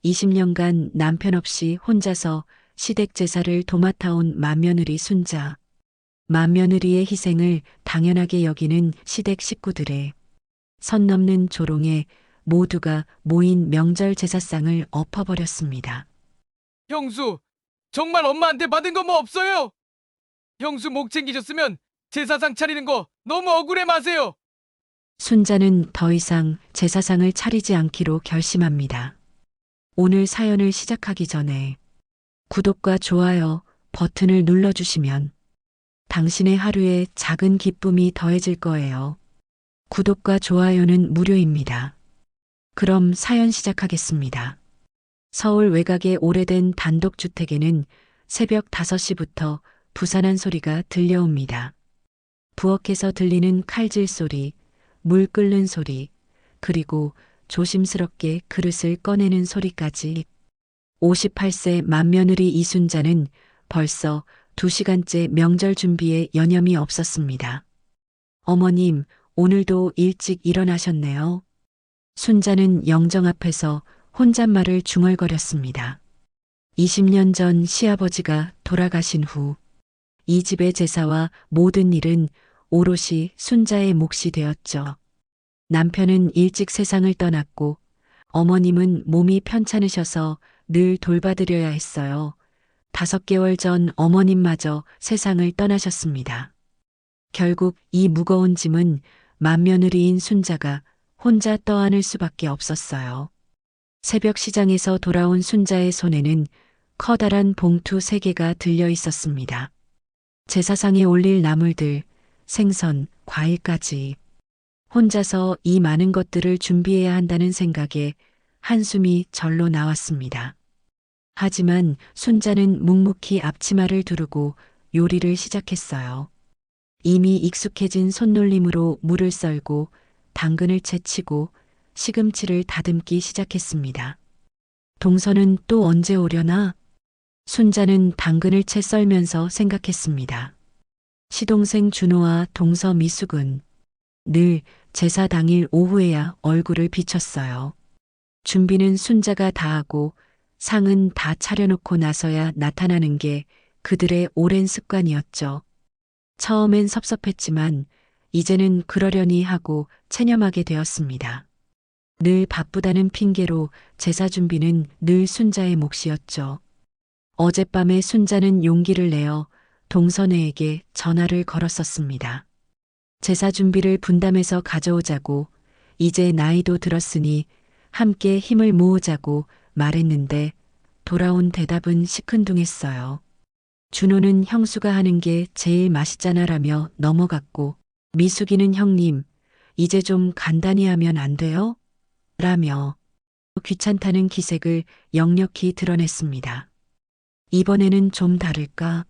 20년간 남편 없이 혼자서 시댁 제사를 도맡아온 맏며느리 순자. 맏며느리의 희생을 당연하게 여기는 시댁 식구들의 선 넘는 조롱에 모두가 모인 명절 제사상을 엎어버렸습니다. 형수, 정말 엄마한테 받은 거 뭐 없어요? 형수 목 챙기셨으면 제사상 차리는 거 너무 억울해 마세요. 순자는 더 이상 제사상을 차리지 않기로 결심합니다. 오늘 사연을 시작하기 전에 구독과 좋아요 버튼을 눌러주시면 당신의 하루에 작은 기쁨이 더해질 거예요. 구독과 좋아요는 무료입니다. 그럼 사연 시작하겠습니다. 서울 외곽의 오래된 단독주택에는 새벽 5시부터 부산한 소리가 들려옵니다. 부엌에서 들리는 칼질 소리, 물 끓는 소리, 그리고 조심스럽게 그릇을 꺼내는 소리까지. 58세 맏며느리 이순자는 벌써 2시간째 명절 준비에 여념이 없었습니다. 어머님, 오늘도 일찍 일어나셨네요. 순자는 영정 앞에서 혼잣말을 중얼거렸습니다. 20년 전 시아버지가 돌아가신 후 이 집의 제사와 모든 일은 오롯이 순자의 몫이 되었죠. 남편은 일찍 세상을 떠났고 어머님은 몸이 편찮으셔서 늘 돌봐드려야 했어요. 5개월 전 어머님마저 세상을 떠나셨습니다. 결국 이 무거운 짐은 맏며느리인 순자가 혼자 떠안을 수밖에 없었어요. 새벽 시장에서 돌아온 순자의 손에는 커다란 봉투 3개가 들려 있었습니다. 제사상에 올릴 나물들, 생선, 과일까지. 혼자서 이 많은 것들을 준비해야 한다는 생각에 한숨이 절로 나왔습니다. 하지만 순자는 묵묵히 앞치마를 두르고 요리를 시작했어요. 이미 익숙해진 손놀림으로 물을 썰고 당근을 채치고 시금치를 다듬기 시작했습니다. 동서는 또 언제 오려나? 순자는 당근을 채 썰면서 생각했습니다. 시동생 준호와 동서 미숙은 늘 제사 당일 오후에야 얼굴을 비쳤어요. 준비는 순자가 다 하고 상은 다 차려놓고 나서야 나타나는 게 그들의 오랜 습관이었죠. 처음엔 섭섭했지만 이제는 그러려니 하고 체념하게 되었습니다. 늘 바쁘다는 핑계로 제사 준비는 늘 순자의 몫이었죠. 어젯밤에 순자는 용기를 내어 동선회에게 전화를 걸었었습니다. 제사 준비를 분담해서 가져오자고, 이제 나이도 들었으니 함께 힘을 모으자고 말했는데 돌아온 대답은 시큰둥했어요. 준호는 형수가 하는 게 제일 맛있잖아라며 넘어갔고, 미숙이는 형님, 이제 좀 간단히 하면 안 돼요? 라며 귀찮다는 기색을 역력히 드러냈습니다. 이번에는 좀 다를까?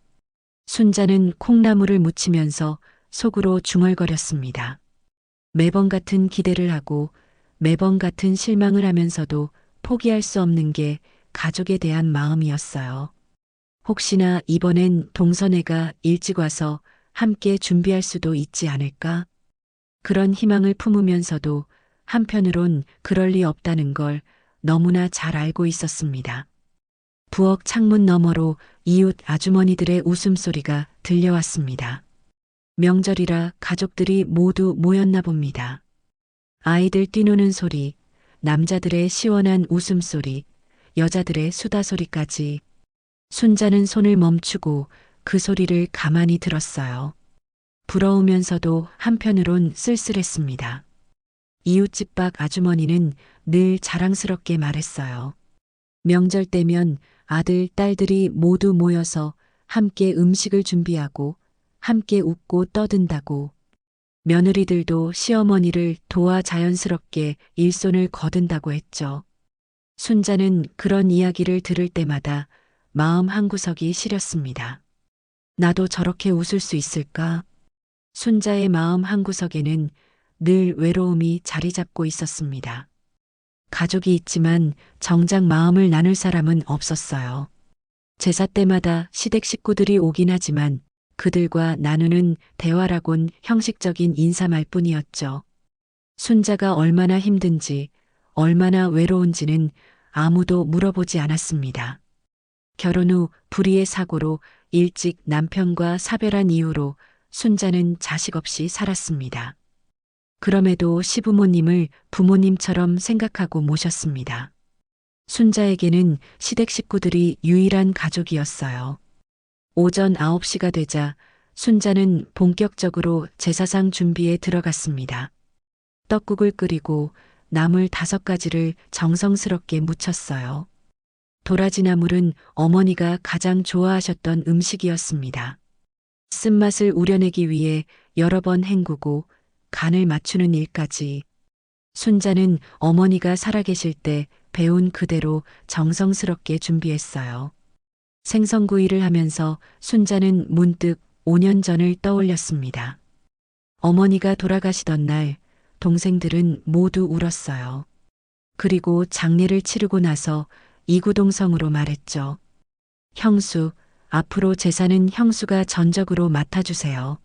순자는 콩나물을 무치면서 속으로 중얼거렸습니다. 매번 같은 기대를 하고 매번 같은 실망을 하면서도 포기할 수 없는 게 가족에 대한 마음이었어요. 혹시나 이번엔 동선회가 일찍 와서 함께 준비할 수도 있지 않을까? 그런 희망을 품으면서도 한편으론 그럴 리 없다는 걸 너무나 잘 알고 있었습니다. 부엌 창문 너머로 이웃 아주머니들의 웃음소리가 들려왔습니다. 명절이라 가족들이 모두 모였나 봅니다. 아이들 뛰노는 소리, 남자들의 시원한 웃음소리, 여자들의 수다 소리까지. 순자는 손을 멈추고 그 소리를 가만히 들었어요. 부러우면서도 한편으론 쓸쓸했습니다. 이웃집 밖 아주머니는 늘 자랑스럽게 말했어요. 명절 때면 아들, 딸들이 모두 모여서 함께 음식을 준비하고 함께 웃고 떠든다고. 며느리들도 시어머니를 도와 자연스럽게 일손을 거둔다고 했죠. 순자는 그런 이야기를 들을 때마다 마음 한구석이 시렸습니다. 나도 저렇게 웃을 수 있을까? 순자의 마음 한구석에는 늘 외로움이 자리 잡고 있었습니다. 가족이 있지만 정작 마음을 나눌 사람은 없었어요. 제사 때마다 시댁 식구들이 오긴 하지만 그들과 나누는 대화라곤 형식적인 인사말 뿐이었죠. 순자가 얼마나 힘든지, 얼마나 외로운지는 아무도 물어보지 않았습니다. 결혼 후 불의의 사고로 일찍 남편과 사별한 이후로 순자는 자식 없이 살았습니다. 그럼에도 시부모님을 부모님처럼 생각하고 모셨습니다. 순자에게는 시댁 식구들이 유일한 가족이었어요. 오전 9시가 되자 순자는 본격적으로 제사상 준비에 들어갔습니다. 떡국을 끓이고 나물 5가지를 정성스럽게 무쳤어요. 도라지나물은 어머니가 가장 좋아하셨던 음식이었습니다. 쓴맛을 우려내기 위해 여러 번 헹구고 간을 맞추는 일까지 순자는 어머니가 살아계실 때 배운 그대로 정성스럽게 준비했어요. 생선구이를 하면서 순자는 문득 5년 전을 떠올렸습니다. 어머니가 돌아가시던 날 동생들은 모두 울었어요. 그리고 장례를 치르고 나서 이구동성으로 말했죠. 형수, 앞으로 제사는 형수가 전적으로 맡아주세요.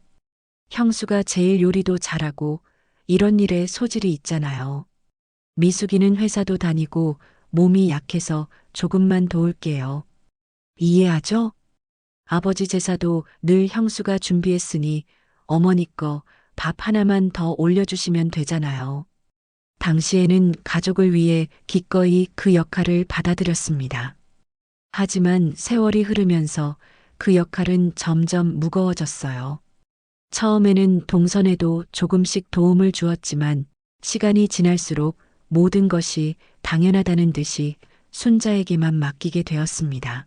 형수가 제일 요리도 잘하고 이런 일에 소질이 있잖아요. 미숙이는 회사도 다니고 몸이 약해서 조금만 도울게요. 이해하죠? 아버지 제사도 늘 형수가 준비했으니 어머니 거 밥 하나만 더 올려주시면 되잖아요. 당시에는 가족을 위해 기꺼이 그 역할을 받아들였습니다. 하지만 세월이 흐르면서 그 역할은 점점 무거워졌어요. 처음에는 동선에도 조금씩 도움을 주었지만 시간이 지날수록 모든 것이 당연하다는 듯이 순자에게만 맡기게 되었습니다.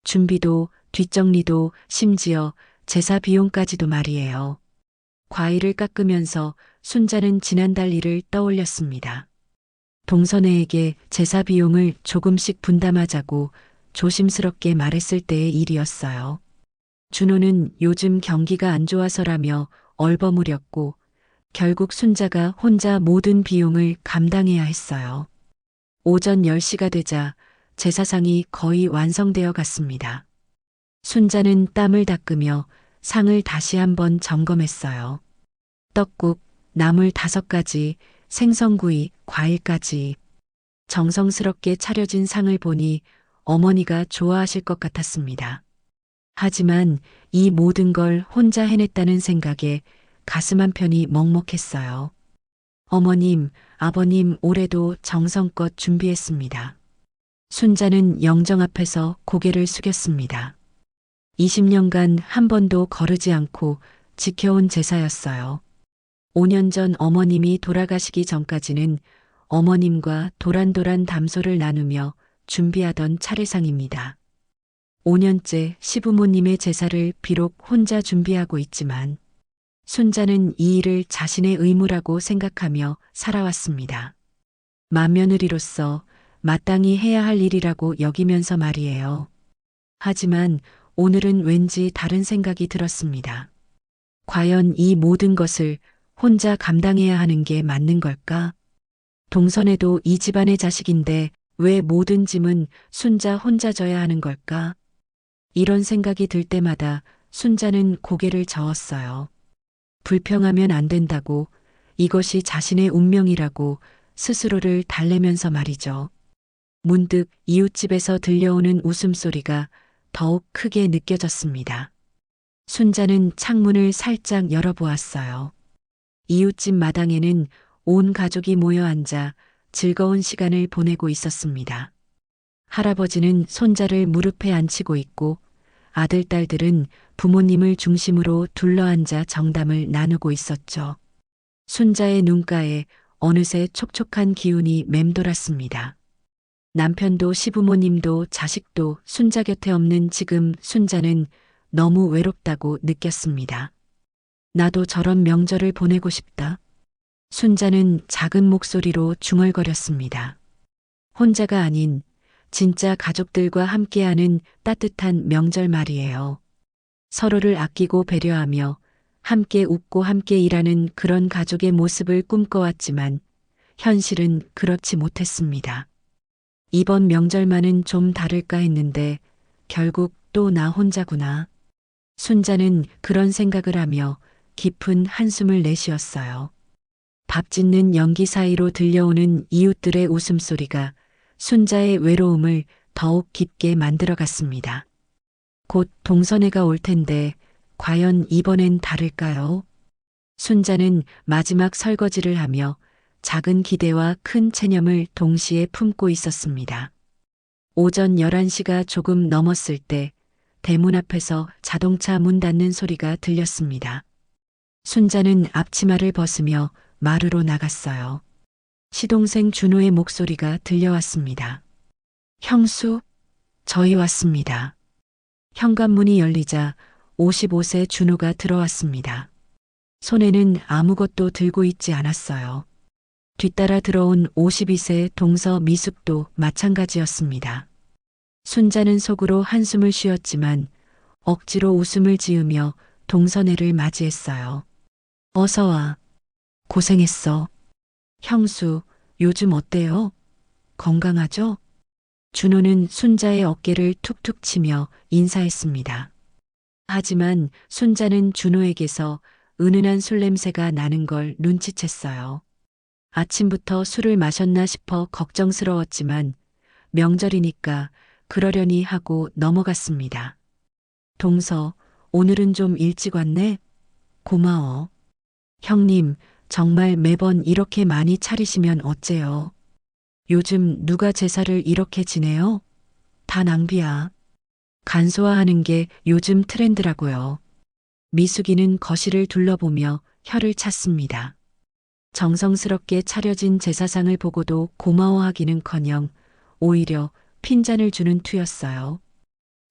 준비도, 뒷정리도, 심지어 제사 비용까지도 말이에요. 과일을 깎으면서 순자는 지난달 일을 떠올렸습니다. 동선애에게 제사 비용을 조금씩 분담하자고 조심스럽게 말했을 때의 일이었어요. 준호는 요즘 경기가 안 좋아서라며 얼버무렸고 결국 순자가 혼자 모든 비용을 감당해야 했어요. 오전 10시가 되자 제사상이 거의 완성되어 갔습니다. 순자는 땀을 닦으며 상을 다시 한번 점검했어요. 떡국, 나물 5가지, 생선구이, 과일까지. 정성스럽게 차려진 상을 보니 어머니가 좋아하실 것 같았습니다. 하지만 이 모든 걸 혼자 해냈다는 생각에 가슴 한편이 먹먹했어요. 어머님, 아버님 올해도 정성껏 준비했습니다. 순자는 영정 앞에서 고개를 숙였습니다. 20년간 한 번도 거르지 않고 지켜온 제사였어요. 5년 전 어머님이 돌아가시기 전까지는 어머님과 도란도란 담소를 나누며 준비하던 차례상입니다. 5년째 시부모님의 제사를 비록 혼자 준비하고 있지만 순자는 이 일을 자신의 의무라고 생각하며 살아왔습니다. 맏며느리로서 마땅히 해야 할 일이라고 여기면서 말이에요. 하지만 오늘은 왠지 다른 생각이 들었습니다. 과연 이 모든 것을 혼자 감당해야 하는 게 맞는 걸까? 동선에도 이 집안의 자식인데 왜 모든 짐은 순자 혼자 져야 하는 걸까? 이런 생각이 들 때마다 순자는 고개를 저었어요. 불평하면 안 된다고, 이것이 자신의 운명이라고 스스로를 달래면서 말이죠. 문득 이웃집에서 들려오는 웃음소리가 더욱 크게 느껴졌습니다. 순자는 창문을 살짝 열어보았어요. 이웃집 마당에는 온 가족이 모여 앉아 즐거운 시간을 보내고 있었습니다. 할아버지는 손자를 무릎에 앉히고 있고 아들, 딸들은 부모님을 중심으로 둘러앉아 정담을 나누고 있었죠. 순자의 눈가에 어느새 촉촉한 기운이 맴돌았습니다. 남편도 시부모님도 자식도 순자 곁에 없는 지금 순자는 너무 외롭다고 느꼈습니다. 나도 저런 명절을 보내고 싶다. 순자는 작은 목소리로 중얼거렸습니다. 혼자가 아닌 진짜 가족들과 함께하는 따뜻한 명절 말이에요. 서로를 아끼고 배려하며 함께 웃고 함께 일하는 그런 가족의 모습을 꿈꿔왔지만 현실은 그렇지 못했습니다. 이번 명절만은 좀 다를까 했는데 결국 또 나 혼자구나. 순자는 그런 생각을 하며 깊은 한숨을 내쉬었어요. 밥 짓는 연기 사이로 들려오는 이웃들의 웃음소리가 순자의 외로움을 더욱 깊게 만들어갔습니다. 곧 동선회가 올 텐데 과연 이번엔 다를까요? 순자는 마지막 설거지를 하며 작은 기대와 큰 체념을 동시에 품고 있었습니다. 오전 11시가 조금 넘었을 때 대문 앞에서 자동차 문 닫는 소리가 들렸습니다. 순자는 앞치마를 벗으며 마루로 나갔어요. 시동생 준호의 목소리가 들려왔습니다. 형수, 저희 왔습니다. 현관문이 열리자 55세 준호가 들어왔습니다. 손에는 아무것도 들고 있지 않았어요. 뒤따라 들어온 52세 동서 미숙도 마찬가지였습니다. 순자는 속으로 한숨을 쉬었지만 억지로 웃음을 지으며 동선회를 맞이했어요. 어서 와. 고생했어. 형수, 요즘 어때요? 건강하죠? 준호는 순자의 어깨를 툭툭 치며 인사했습니다. 하지만 순자는 준호에게서 은은한 술 냄새가 나는 걸 눈치챘어요. 아침부터 술을 마셨나 싶어 걱정스러웠지만 명절이니까 그러려니 하고 넘어갔습니다. 동서, 오늘은 좀 일찍 왔네? 고마워. 형님, 정말 매번 이렇게 많이 차리시면 어째요? 요즘 누가 제사를 이렇게 지내요? 다 낭비야. 간소화하는 게 요즘 트렌드라고요. 미숙이는 거실을 둘러보며 혀를 찼습니다. 정성스럽게 차려진 제사상을 보고도 고마워하기는커녕 오히려 핀잔을 주는 투였어요.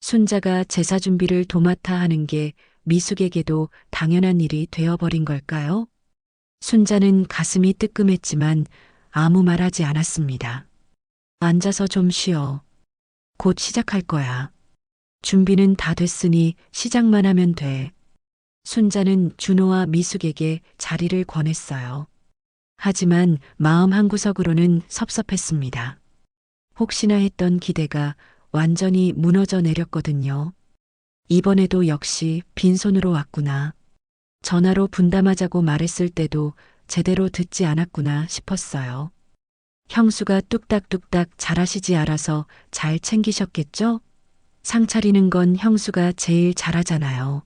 순자가 제사 준비를 도맡아 하는 게 미숙에게도 당연한 일이 되어버린 걸까요? 순자는 가슴이 뜨끔했지만 아무 말하지 않았습니다. 앉아서 좀 쉬어. 곧 시작할 거야. 준비는 다 됐으니 시작만 하면 돼. 순자는 준호와 미숙에게 자리를 권했어요. 하지만 마음 한구석으로는 섭섭했습니다. 혹시나 했던 기대가 완전히 무너져 내렸거든요. 이번에도 역시 빈손으로 왔구나. 전화로 분담하자고 말했을 때도 제대로 듣지 않았구나 싶었어요. 형수가 뚝딱뚝딱 잘하시지 않아서 잘 챙기셨겠죠? 상 차리는 건 형수가 제일 잘하잖아요.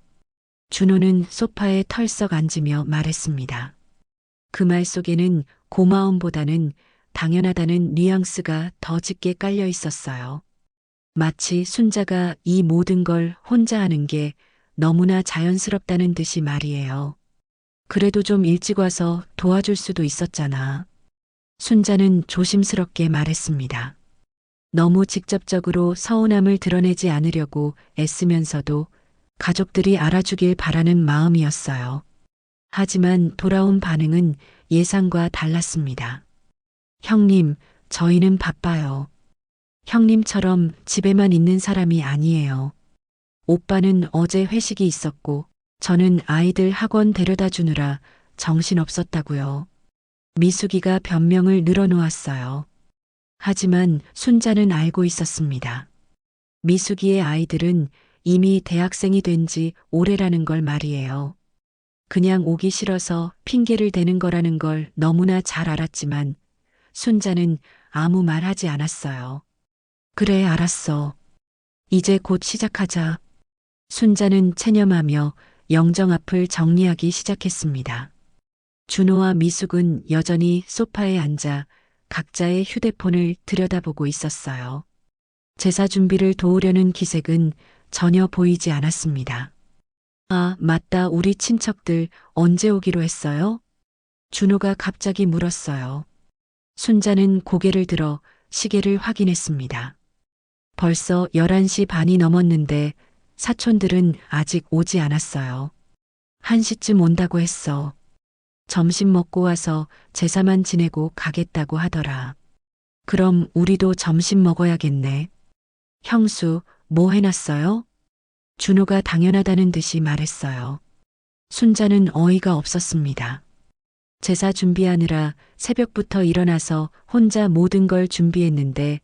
준호는 소파에 털썩 앉으며 말했습니다. 그 말 속에는 고마움보다는 당연하다는 뉘앙스가 더 짙게 깔려 있었어요. 마치 순자가 이 모든 걸 혼자 하는 게 너무나 자연스럽다는 듯이 말이에요. 그래도 좀 일찍 와서 도와줄 수도 있었잖아. 순자는 조심스럽게 말했습니다. 너무 직접적으로 서운함을 드러내지 않으려고 애쓰면서도 가족들이 알아주길 바라는 마음이었어요. 하지만 돌아온 반응은 예상과 달랐습니다. 형님, 저희는 바빠요. 형님처럼 집에만 있는 사람이 아니에요. 오빠는 어제 회식이 있었고 저는 아이들 학원 데려다 주느라 정신없었다고요. 미숙이가 변명을 늘어놓았어요. 하지만 순자는 알고 있었습니다. 미숙이의 아이들은 이미 대학생이 된 지 오래라는 걸 말이에요. 그냥 오기 싫어서 핑계를 대는 거라는 걸 너무나 잘 알았지만 순자는 아무 말 하지 않았어요. 그래, 알았어. 이제 곧 시작하자. 순자는 체념하며 영정 앞을 정리하기 시작했습니다. 준호와 미숙은 여전히 소파에 앉아 각자의 휴대폰을 들여다보고 있었어요. 제사 준비를 도우려는 기색은 전혀 보이지 않았습니다. 아, 맞다. 우리 친척들 언제 오기로 했어요? 준호가 갑자기 물었어요. 순자는 고개를 들어 시계를 확인했습니다. 벌써 11시 반이 넘었는데 사촌들은 아직 오지 않았어요. 1시쯤 온다고 했어. 점심 먹고 와서 제사만 지내고 가겠다고 하더라. 그럼 우리도 점심 먹어야겠네. 형수, 뭐 해놨어요? 준호가 당연하다는 듯이 말했어요. 순자는 어이가 없었습니다. 제사 준비하느라 새벽부터 일어나서 혼자 모든 걸 준비했는데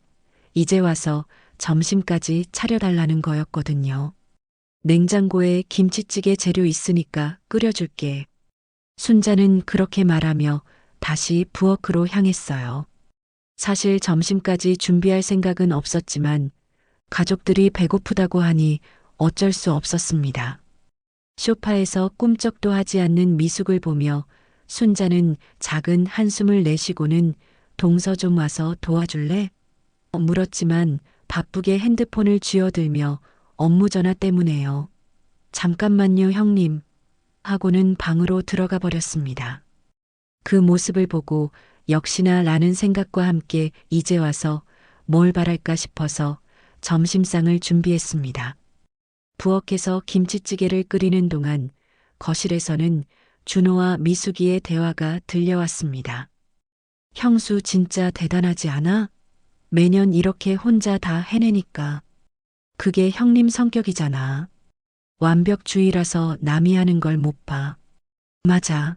이제 와서 점심까지 차려달라는 거였거든요. 냉장고에 김치찌개 재료 있으니까 끓여줄게. 순자는 그렇게 말하며 다시 부엌으로 향했어요. 사실 점심까지 준비할 생각은 없었지만 가족들이 배고프다고 하니 어쩔 수 없었습니다. 소파에서 꿈쩍도 하지 않는 미숙을 보며 순자는 작은 한숨을 내쉬고는 동서 좀 와서 도와줄래? 물었지만 바쁘게 핸드폰을 쥐어들며 업무 전화 때문에요. 잠깐만요, 형님. 하고는 방으로 들어가 버렸습니다. 그 모습을 보고 역시나 라는 생각과 함께 이제 와서 뭘 바랄까 싶어서 점심상을 준비했습니다. 부엌에서 김치찌개를 끓이는 동안 거실에서는 준호와 미숙이의 대화가 들려왔습니다. 형수 진짜 대단하지 않아? 매년 이렇게 혼자 다 해내니까. 그게 형님 성격이잖아. 완벽주의라서 남이 하는 걸 못 봐. 맞아.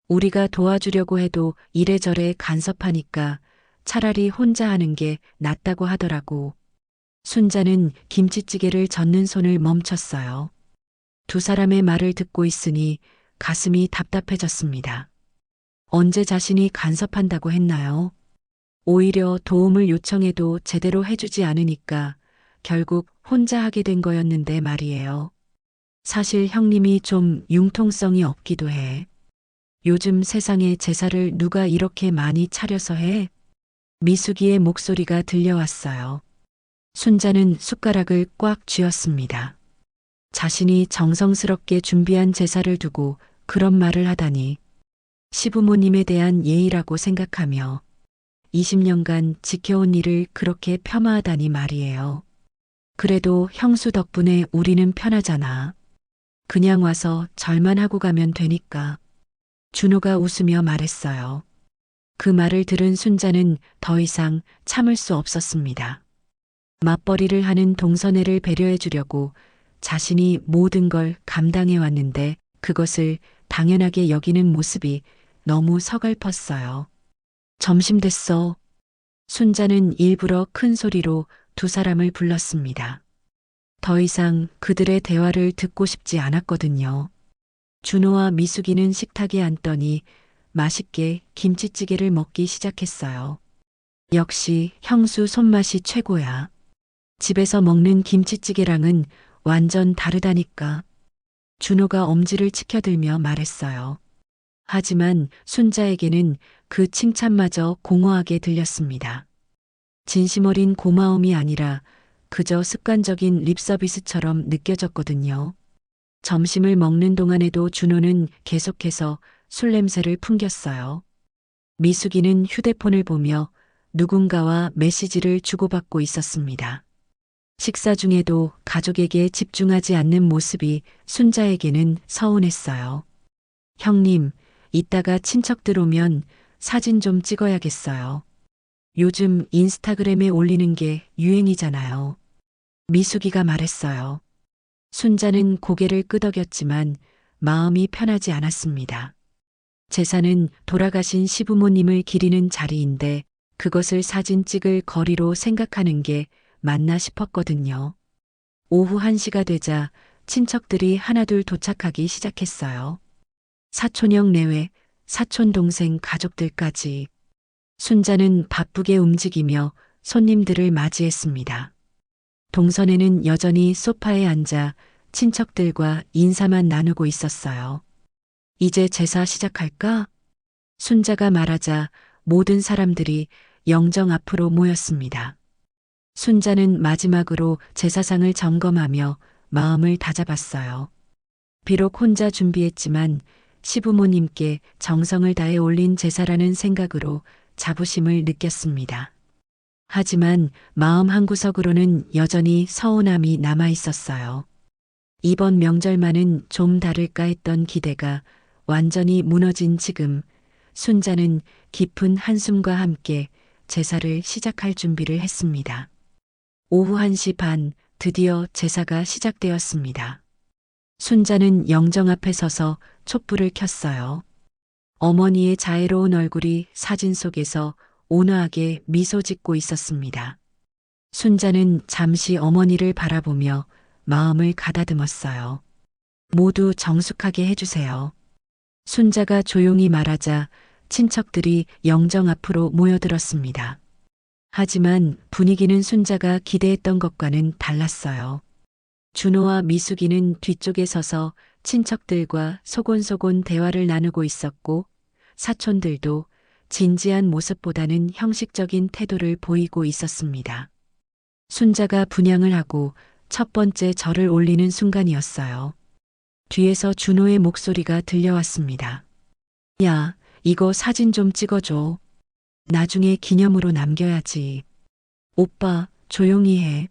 우리가 도와주려고 해도 이래저래 간섭하니까 차라리 혼자 하는 게 낫다고 하더라고. 순자는 김치찌개를 젓는 손을 멈췄어요. 두 사람의 말을 듣고 있으니 가슴이 답답해졌습니다. 언제 자신이 간섭한다고 했나요? 오히려 도움을 요청해도 제대로 해주지 않으니까 결국 혼자 하게 된 거였는데 말이에요. 사실 형님이 좀 융통성이 없기도 해. 요즘 세상에 제사를 누가 이렇게 많이 차려서 해? 미숙이의 목소리가 들려왔어요. 순자는 숟가락을 꽉 쥐었습니다. 자신이 정성스럽게 준비한 제사를 두고 그런 말을 하다니 시부모님에 대한 예의라고 생각하며 20년간 지켜온 일을 그렇게 폄하하다니 말이에요. 그래도 형수 덕분에 우리는 편하잖아. 그냥 와서 절만 하고 가면 되니까. 준호가 웃으며 말했어요. 그 말을 들은 순자는 더 이상 참을 수 없었습니다. 맞벌이를 하는 동선애를 배려해 주려고 자신이 모든 걸 감당해 왔는데 그것을 당연하게 여기는 모습이 너무 서글펐어요. 점심 됐어. 순자는 일부러 큰 소리로 두 사람을 불렀습니다. 더 이상 그들의 대화를 듣고 싶지 않았거든요. 준호와 미숙이는 식탁에 앉더니 맛있게 김치찌개를 먹기 시작했어요. 역시 형수 손맛이 최고야. 집에서 먹는 김치찌개랑은 완전 다르다니까. 준호가 엄지를 치켜들며 말했어요. 하지만 순자에게는 그 칭찬마저 공허하게 들렸습니다. 진심 어린 고마움이 아니라 그저 습관적인 립서비스처럼 느껴졌거든요. 점심을 먹는 동안에도 준호는 계속해서 술 냄새를 풍겼어요. 미숙이는 휴대폰을 보며 누군가와 메시지를 주고받고 있었습니다. 식사 중에도 가족에게 집중하지 않는 모습이 순자에게는 서운했어요. 형님, 이따가 친척들 오면 사진 좀 찍어야겠어요. 요즘 인스타그램에 올리는 게 유행이잖아요. 미숙이가 말했어요. 순자는 고개를 끄덕였지만 마음이 편하지 않았습니다. 제사는 돌아가신 시부모님을 기리는 자리인데 그것을 사진 찍을 거리로 생각하는 게 맞나 싶었거든요. 오후 1시가 되자 친척들이 하나둘 도착하기 시작했어요. 사촌형 내외, 사촌 동생 가족들까지. 순자는 바쁘게 움직이며 손님들을 맞이했습니다. 동선에는 여전히 소파에 앉아 친척들과 인사만 나누고 있었어요. 이제 제사 시작할까? 순자가 말하자 모든 사람들이 영정 앞으로 모였습니다. 순자는 마지막으로 제사상을 점검하며 마음을 다잡았어요. 비록 혼자 준비했지만 시부모님께 정성을 다해 올린 제사라는 생각으로 자부심을 느꼈습니다. 하지만 마음 한구석으로는 여전히 서운함이 남아 있었어요. 이번 명절만은 좀 다를까 했던 기대가 완전히 무너진 지금 순자는 깊은 한숨과 함께 제사를 시작할 준비를 했습니다. 오후 1시 반 드디어 제사가 시작되었습니다. 순자는 영정 앞에 서서 촛불을 켰어요. 어머니의 자애로운 얼굴이 사진 속에서 온화하게 미소 짓고 있었습니다. 순자는 잠시 어머니를 바라보며 마음을 가다듬었어요. 모두 정숙하게 해주세요. 순자가 조용히 말하자 친척들이 영정 앞으로 모여들었습니다. 하지만 분위기는 순자가 기대했던 것과는 달랐어요. 준호와 미숙이는 뒤쪽에 서서 친척들과 소곤소곤 대화를 나누고 있었고 사촌들도 진지한 모습보다는 형식적인 태도를 보이고 있었습니다. 순자가 분향을 하고 첫 번째 절을 올리는 순간이었어요. 뒤에서 준호의 목소리가 들려왔습니다. 야, 이거 사진 좀 찍어줘. 나중에 기념으로 남겨야지. 오빠, 조용히 해.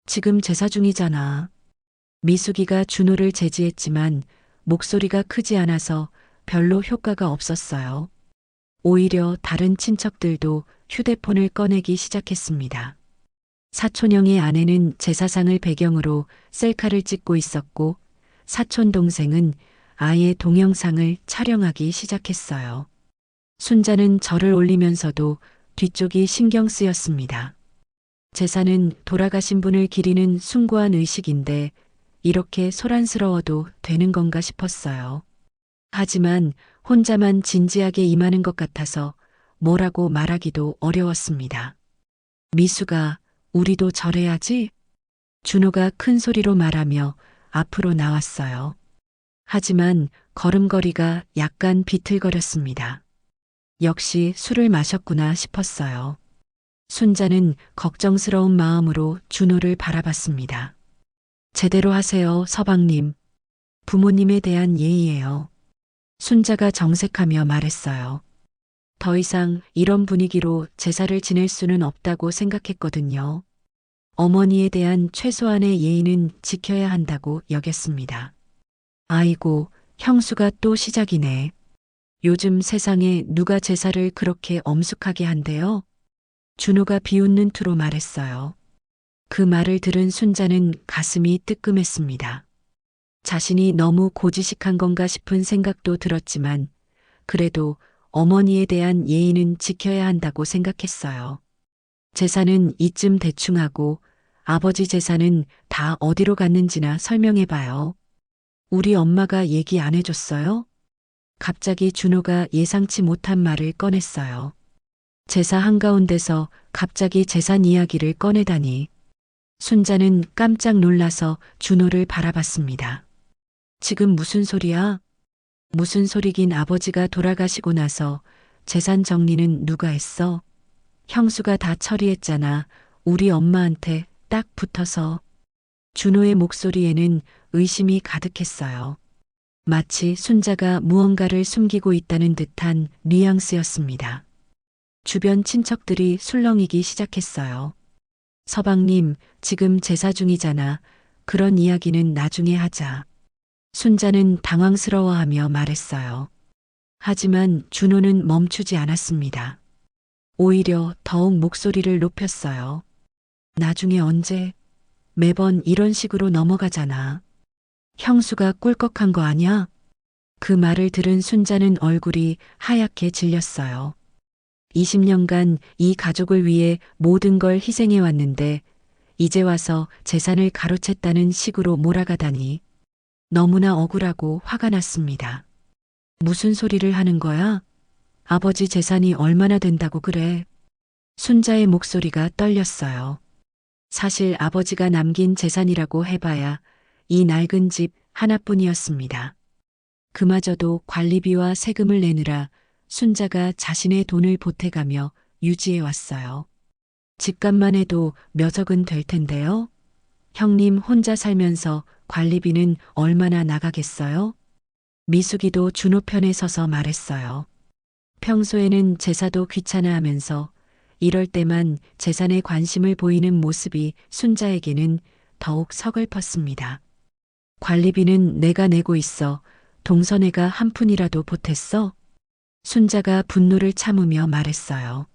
지금 제사 중이잖아. 미숙이가 준호를 제지했지만 목소리가 크지 않아서 별로 효과가 없었어요. 오히려 다른 친척들도 휴대폰을 꺼내기 시작했습니다. 사촌형의 아내는 제사상을 배경으로 셀카를 찍고 있었고 사촌 동생은 아예 동영상을 촬영하기 시작했어요. 순자는 절을 올리면서도 뒤쪽이 신경 쓰였습니다. 제사는 돌아가신 분을 기리는 숭고한 의식인데 이렇게 소란스러워도 되는 건가 싶었어요. 하지만 혼자만 진지하게 임하는 것 같아서 뭐라고 말하기도 어려웠습니다. 미수가 우리도 절해야지? 준호가 큰 소리로 말하며 앞으로 나왔어요. 하지만 걸음걸이가 약간 비틀거렸습니다. 역시 술을 마셨구나 싶었어요. 순자는 걱정스러운 마음으로 준호를 바라봤습니다. 제대로 하세요, 서방님. 부모님에 대한 예의예요. 순자가 정색하며 말했어요. 더 이상 이런 분위기로 제사를 지낼 수는 없다고 생각했거든요. 어머니에 대한 최소한의 예의는 지켜야 한다고 여겼습니다. 아이고, 형수가 또 시작이네. 요즘 세상에 누가 제사를 그렇게 엄숙하게 한대요? 준호가 비웃는 투로 말했어요. 그 말을 들은 순자는 가슴이 뜨끔했습니다. 자신이 너무 고지식한 건가 싶은 생각도 들었지만 그래도 어머니에 대한 예의는 지켜야 한다고 생각했어요. 제사는 이쯤 대충 하고 아버지 제사는 다 어디로 갔는지나 설명해봐요. 우리 엄마가 얘기 안 해줬어요? 갑자기 준호가 예상치 못한 말을 꺼냈어요. 제사 한가운데서 갑자기 재산 이야기를 꺼내다니. 순자는 깜짝 놀라서 준호를 바라봤습니다. 지금 무슨 소리야? 무슨 소리긴 아버지가 돌아가시고 나서 재산 정리는 누가 했어? 형수가 다 처리했잖아. 우리 엄마한테 딱 붙어서. 준호의 목소리에는 의심이 가득했어요. 마치 순자가 무언가를 숨기고 있다는 듯한 뉘앙스였습니다. 주변 친척들이 술렁이기 시작했어요. 서방님, 지금 제사 중이잖아. 그런 이야기는 나중에 하자. 순자는 당황스러워하며 말했어요. 하지만 준호는 멈추지 않았습니다. 오히려 더욱 목소리를 높였어요. 나중에 언제? 매번 이런 식으로 넘어가잖아. 형수가 꿀꺽한 거 아냐? 그 말을 들은 순자는 얼굴이 하얗게 질렸어요. 20년간 이 가족을 위해 모든 걸 희생해 왔는데 이제 와서 재산을 가로챘다는 식으로 몰아가다니 너무나 억울하고 화가 났습니다. 무슨 소리를 하는 거야? 아버지 재산이 얼마나 된다고 그래? 순자의 목소리가 떨렸어요. 사실 아버지가 남긴 재산이라고 해봐야 이 낡은 집 하나뿐이었습니다. 그마저도 관리비와 세금을 내느라 순자가 자신의 돈을 보태가며 유지해 왔어요. 집값만 해도 몇 억은 될 텐데요. 형님 혼자 살면서 관리비는 얼마나 나가겠어요? 미숙이도 준호 편에 서서 말했어요. 평소에는 제사도 귀찮아하면서 이럴 때만 재산에 관심을 보이는 모습이 순자에게는 더욱 서글펐습니다. 관리비는 내가 내고 있어. 동선애가 한 푼이라도 보탰어? 순자가 분노를 참으며 말했어요.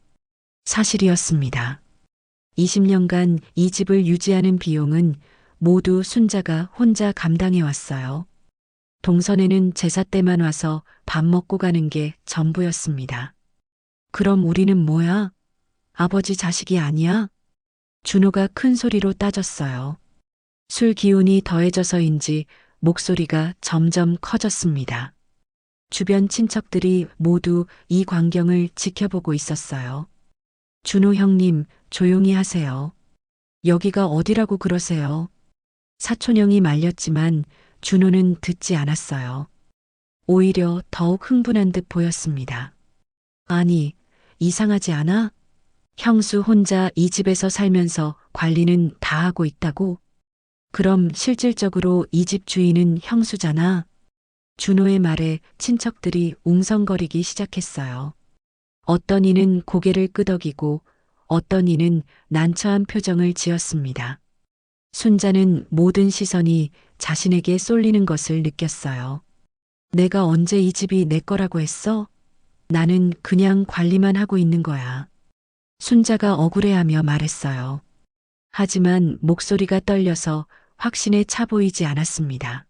사실이었습니다. 20년간 이 집을 유지하는 비용은 모두 순자가 혼자 감당해 왔어요. 동선에는 제사 때만 와서 밥 먹고 가는 게 전부였습니다. 그럼 우리는 뭐야? 아버지 자식이 아니야? 준호가 큰 소리로 따졌어요. 술 기운이 더해져서인지 목소리가 점점 커졌습니다. 주변 친척들이 모두 이 광경을 지켜보고 있었어요. 준호 형님, 조용히 하세요. 여기가 어디라고 그러세요? 사촌형이 말렸지만 준호는 듣지 않았어요. 오히려 더욱 흥분한 듯 보였습니다. 아니, 이상하지 않아? 형수 혼자 이 집에서 살면서 관리는 다 하고 있다고? 그럼 실질적으로 이 집 주인은 형수잖아. 준호의 말에 친척들이 웅성거리기 시작했어요. 어떤 이는 고개를 끄덕이고 어떤 이는 난처한 표정을 지었습니다. 순자는 모든 시선이 자신에게 쏠리는 것을 느꼈어요. 내가 언제 이 집이 내 거라고 했어? 나는 그냥 관리만 하고 있는 거야. 순자가 억울해하며 말했어요. 하지만 목소리가 떨려서 확신에 차 보이지 않았습니다.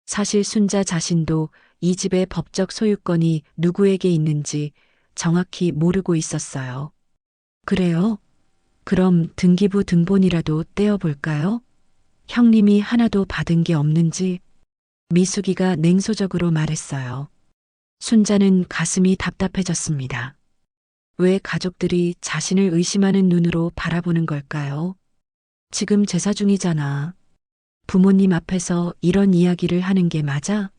사실 순자 자신도 이 집의 법적 소유권이 누구에게 있는지 정확히 모르고 있었어요. 그래요? 그럼 등기부 등본이라도 떼어볼까요? 형님이 하나도 받은 게 없는지 미숙이가 냉소적으로 말했어요. 순자는 가슴이 답답해졌습니다. 왜 가족들이 자신을 의심하는 눈으로 바라보는 걸까요? 지금 제사 중이잖아. 부모님 앞에서 이런 이야기를 하는 게 맞아?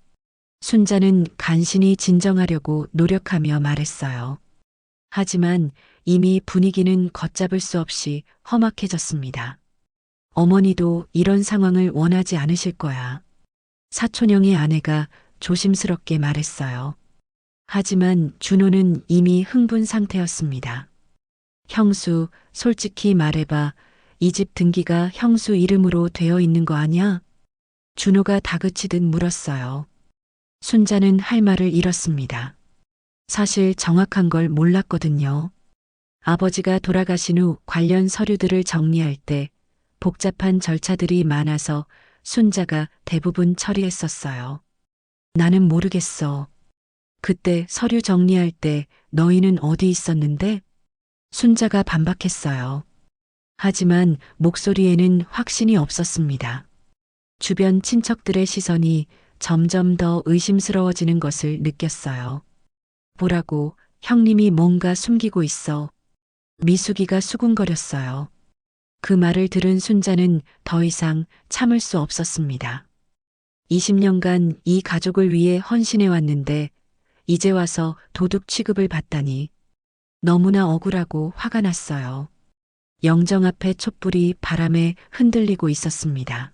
순자는 간신히 진정하려고 노력하며 말했어요. 하지만 이미 분위기는 걷잡을 수 없이 험악해졌습니다. 어머니도 이런 상황을 원하지 않으실 거야. 사촌형의 아내가 조심스럽게 말했어요. 하지만 준호는 이미 흥분 상태였습니다. 형수, 솔직히 말해봐. 이 집 등기가 형수 이름으로 되어 있는 거 아니야? 준호가 다그치듯 물었어요. 순자는 할 말을 잃었습니다. 사실 정확한 걸 몰랐거든요. 아버지가 돌아가신 후 관련 서류들을 정리할 때 복잡한 절차들이 많아서 순자가 대부분 처리했었어요. 나는 모르겠어. 그때 서류 정리할 때 너희는 어디 있었는데? 순자가 반박했어요. 하지만 목소리에는 확신이 없었습니다. 주변 친척들의 시선이 점점 더 의심스러워지는 것을 느꼈어요. 보라고, 형님이 뭔가 숨기고 있어. 미숙이가 수군거렸어요. 그 말을 들은 순자는 더 이상 참을 수 없었습니다. 20년간 이 가족을 위해 헌신해 왔는데 이제 와서 도둑 취급을 받다니 너무나 억울하고 화가 났어요. 영정 앞에 촛불이 바람에 흔들리고 있었습니다.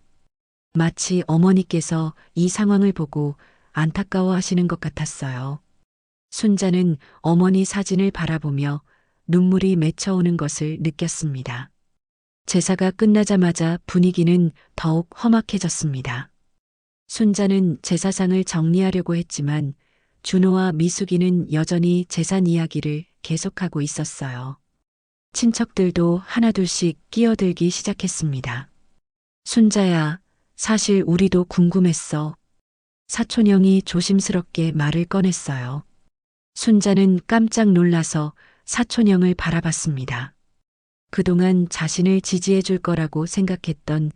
마치 어머니께서 이 상황을 보고 안타까워하시는 것 같았어요. 순자는 어머니 사진을 바라보며 눈물이 맺혀오는 것을 느꼈습니다. 제사가 끝나자마자 분위기는 더욱 험악해졌습니다. 순자는 제사상을 정리하려고 했지만 준호와 미숙이는 여전히 재산 이야기를 계속하고 있었어요. 친척들도 하나둘씩 끼어들기 시작했습니다. 순자야, 사실 우리도 궁금했어. 사촌형이 조심스럽게 말을 꺼냈어요. 순자는 깜짝 놀라서 사촌형을 바라봤습니다. 그동안 자신을 지지해 줄 거라고 생각했던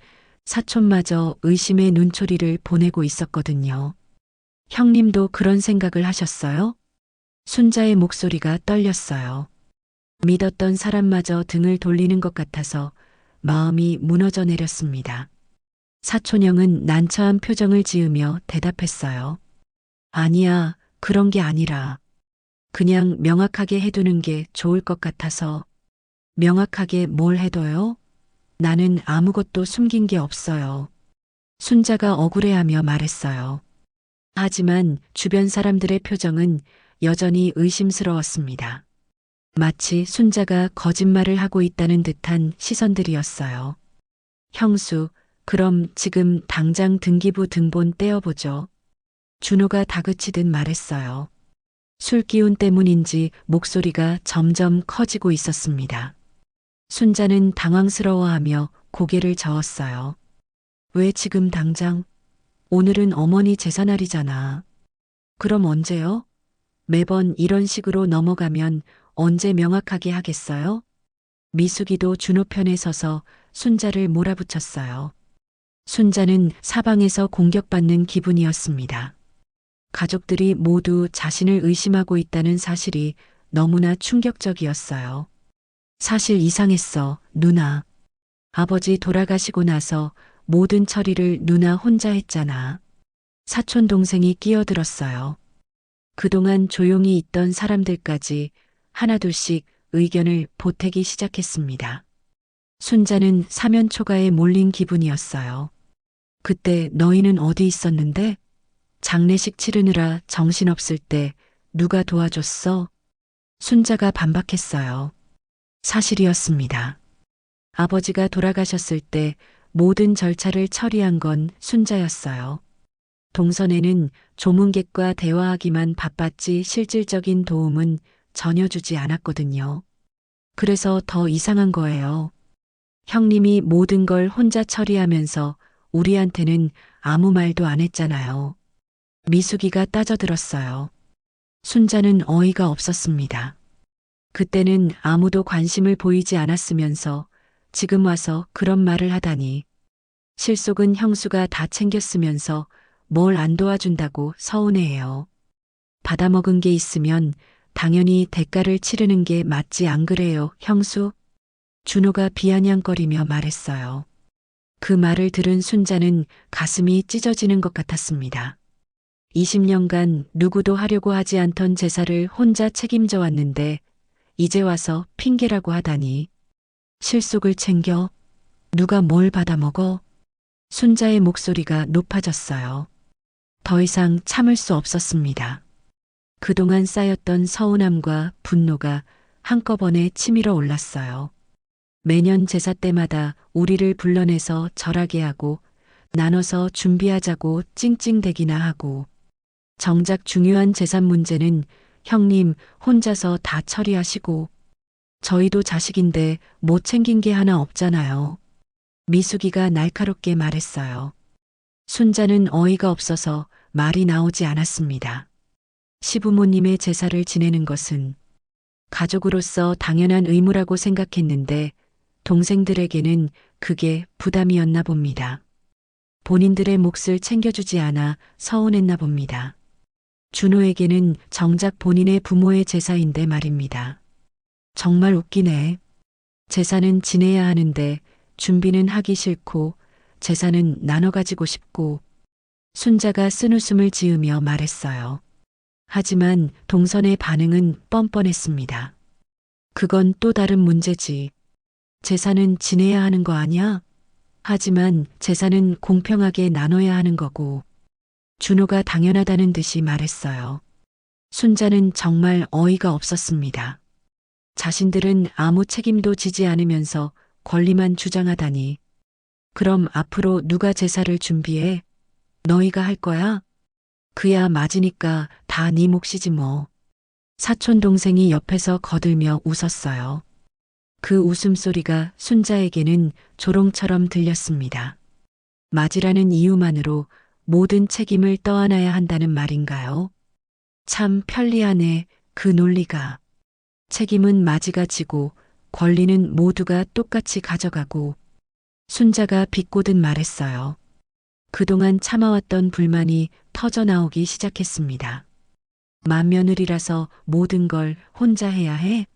사촌마저 의심의 눈초리를 보내고 있었거든요. 형님도 그런 생각을 하셨어요? 순자의 목소리가 떨렸어요. 믿었던 사람마저 등을 돌리는 것 같아서 마음이 무너져 내렸습니다. 사촌형은 난처한 표정을 지으며 대답했어요. 아니야, 그런 게 아니라 그냥 명확하게 해두는 게 좋을 것 같아서. 명확하게 뭘 해둬요? 나는 아무것도 숨긴 게 없어요. 순자가 억울해하며 말했어요. 하지만 주변 사람들의 표정은 여전히 의심스러웠습니다. 마치 순자가 거짓말을 하고 있다는 듯한 시선들이었어요. 형수, 그럼 지금 당장 등기부 등본 떼어보죠. 준호가 다그치듯 말했어요. 술 기운 때문인지 목소리가 점점 커지고 있었습니다. 순자는 당황스러워하며 고개를 저었어요. 왜 지금 당장? 오늘은 어머니 제사날이잖아. 그럼 언제요? 매번 이런 식으로 넘어가면 언제 명확하게 하겠어요? 미숙이도 준호 편에 서서 순자를 몰아붙였어요. 순자는 사방에서 공격받는 기분이었습니다. 가족들이 모두 자신을 의심하고 있다는 사실이 너무나 충격적이었어요. 사실 이상했어, 누나. 아버지 돌아가시고 나서 모든 처리를 누나 혼자 했잖아. 사촌 동생이 끼어들었어요. 그동안 조용히 있던 사람들까지 하나둘씩 의견을 보태기 시작했습니다. 순자는 사면초가에 몰린 기분이었어요. 그때 너희는 어디 있었는데? 장례식 치르느라 정신없을 때 누가 도와줬어? 순자가 반박했어요. 사실이었습니다. 아버지가 돌아가셨을 때 모든 절차를 처리한 건 순자였어요. 동선에는 조문객과 대화하기만 바빴지 실질적인 도움은 전혀 주지 않았거든요. 그래서 더 이상한 거예요. 형님이 모든 걸 혼자 처리하면서 우리한테는 아무 말도 안 했잖아요. 미숙이가 따져들었어요. 순자는 어이가 없었습니다. 그때는 아무도 관심을 보이지 않았으면서 지금 와서 그런 말을 하다니. 실속은 형수가 다 챙겼으면서 뭘 안 도와준다고 서운해해요. 받아먹은 게 있으면 당연히 대가를 치르는 게 맞지 안 그래요, 형수? 준호가 비아냥거리며 말했어요. 그 말을 들은 순자는 가슴이 찢어지는 것 같았습니다. 20년간 누구도 하려고 하지 않던 제사를 혼자 책임져 왔는데 이제 와서 핑계라고 하다니. 실속을 챙겨? 누가 뭘 받아먹어? 순자의 목소리가 높아졌어요. 더 이상 참을 수 없었습니다. 그동안 쌓였던 서운함과 분노가 한꺼번에 치밀어 올랐어요. 매년 제사 때마다 우리를 불러내서 절하게 하고 나눠서 준비하자고 찡찡대기나 하고 정작 중요한 재산 문제는 형님 혼자서 다 처리하시고 저희도 자식인데 못 챙긴 게 하나 없잖아요. 미숙이가 날카롭게 말했어요. 순자는 어이가 없어서 말이 나오지 않았습니다. 시부모님의 제사를 지내는 것은 가족으로서 당연한 의무라고 생각했는데 동생들에게는 그게 부담이었나 봅니다. 본인들의 몫을 챙겨주지 않아 서운했나 봅니다. 준호에게는 정작 본인의 부모의 제사인데 말입니다. 정말 웃기네. 제사는 지내야 하는데 준비는 하기 싫고 제사는 나눠 가지고 싶고. 순자가 쓴웃음을 지으며 말했어요. 하지만 동선의 반응은 뻔뻔했습니다. 그건 또 다른 문제지. 제사는 지내야 하는 거 아니야? 하지만 제사는 공평하게 나눠야 하는 거고. 준호가 당연하다는 듯이 말했어요. 순자는 정말 어이가 없었습니다. 자신들은 아무 책임도 지지 않으면서 권리만 주장하다니. 그럼 앞으로 누가 제사를 준비해? 너희가 할 거야? 그야 맞으니까 다 네 몫이지 뭐. 사촌 동생이 옆에서 거들며 웃었어요. 그 웃음소리가 순자에게는 조롱처럼 들렸습니다. 맞으라는 이유만으로 모든 책임을 떠안아야 한다는 말인가요? 참 편리하네, 그 논리가. 책임은 마지가 지고 권리는 모두가 똑같이 가져가고. 순자가 비꼬듯 말했어요. 그동안 참아왔던 불만이 터져나오기 시작했습니다. 맏며느리라서 모든 걸 혼자 해야 해?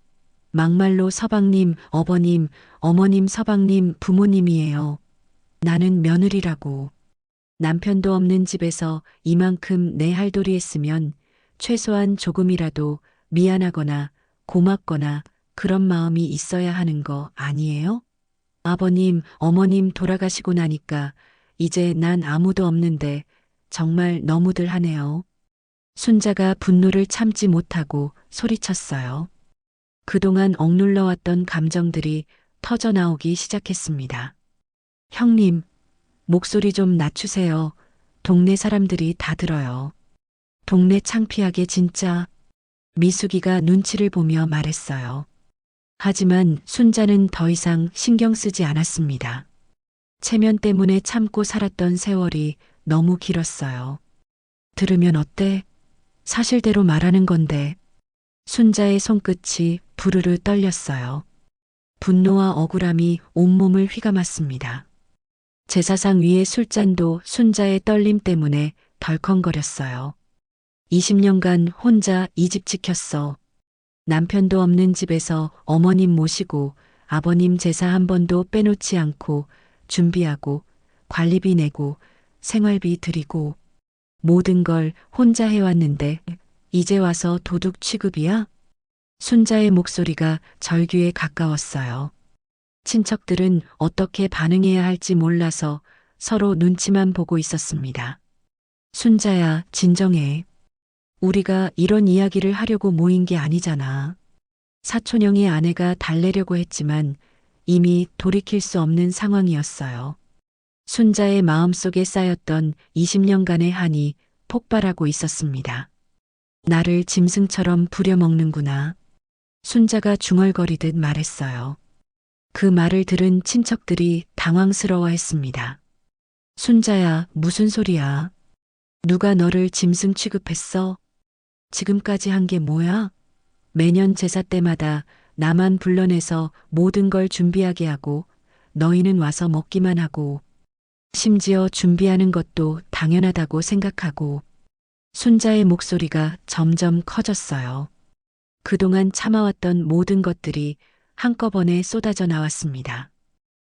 막말로 서방님, 어버님, 어머님 서방님 부모님이에요. 나는 며느리라고. 남편도 없는 집에서 이만큼 내 할도리 했으면 최소한 조금이라도 미안하거나 고맙거나 그런 마음이 있어야 하는 거 아니에요? 아버님, 어머님 돌아가시고 나니까 이제 난 아무도 없는데 정말 너무들 하네요. 순자가 분노를 참지 못하고 소리쳤어요. 그동안 억눌러왔던 감정들이 터져나오기 시작했습니다. 형님, 목소리 좀 낮추세요. 동네 사람들이 다 들어요. 동네 창피하게 진짜. 미숙이가 눈치를 보며 말했어요. 하지만 순자는 더 이상 신경 쓰지 않았습니다. 체면 때문에 참고 살았던 세월이 너무 길었어요. 들으면 어때? 사실대로 말하는 건데. 순자의 손끝이 부르르 떨렸어요. 분노와 억울함이 온몸을 휘감았습니다. 제사상 위의 술잔도 순자의 떨림 때문에 덜컹거렸어요. 20년간 혼자 이 집 지켰어. 남편도 없는 집에서 어머님 모시고 아버님 제사 한 번도 빼놓지 않고 준비하고 관리비 내고 생활비 드리고 모든 걸 혼자 해왔는데 이제 와서 도둑 취급이야? 순자의 목소리가 절규에 가까웠어요. 친척들은 어떻게 반응해야 할지 몰라서 서로 눈치만 보고 있었습니다. 순자야, 진정해. 우리가 이런 이야기를 하려고 모인 게 아니잖아. 사촌형의 아내가 달래려고 했지만 이미 돌이킬 수 없는 상황이었어요. 순자의 마음속에 쌓였던 20년간의 한이 폭발하고 있었습니다. 나를 짐승처럼 부려먹는구나. 순자가 중얼거리듯 말했어요. 그 말을 들은 친척들이 당황스러워했습니다. 순자야, 무슨 소리야? 누가 너를 짐승 취급했어? 지금까지 한 게 뭐야? 매년 제사 때마다 나만 불러내서 모든 걸 준비하게 하고 너희는 와서 먹기만 하고 심지어 준비하는 것도 당연하다고 생각하고 순자의 목소리가 점점 커졌어요. 그동안 참아왔던 모든 것들이 한꺼번에 쏟아져 나왔습니다.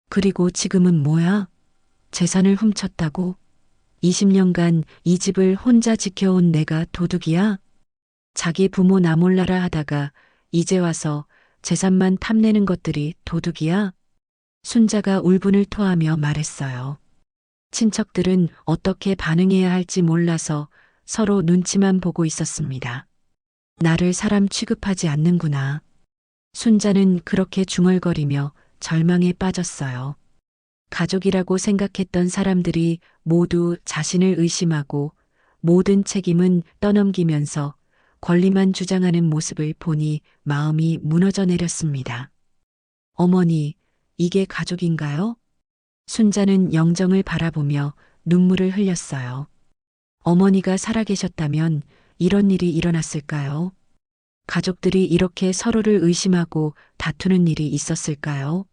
그리고 지금은 뭐야? 재산을 훔쳤다고? 20년간 이 집을 혼자 지켜온 내가 도둑이야? 자기 부모 나 몰라라 하다가 이제 와서 재산만 탐내는 것들이 도둑이야? 순자가 울분을 토하며 말했어요. 친척들은 어떻게 반응해야 할지 몰라서 서로 눈치만 보고 있었습니다. 나를 사람 취급하지 않는구나. 순자는 그렇게 중얼거리며 절망에 빠졌어요. 가족이라고 생각했던 사람들이 모두 자신을 의심하고 모든 책임은 떠넘기면서 권리만 주장하는 모습을 보니 마음이 무너져 내렸습니다. 어머니, 이게 가족인가요? 순자는 영정을 바라보며 눈물을 흘렸어요. 어머니가 살아계셨다면 이런 일이 일어났을까요? 가족들이 이렇게 서로를 의심하고 다투는 일이 있었을까요?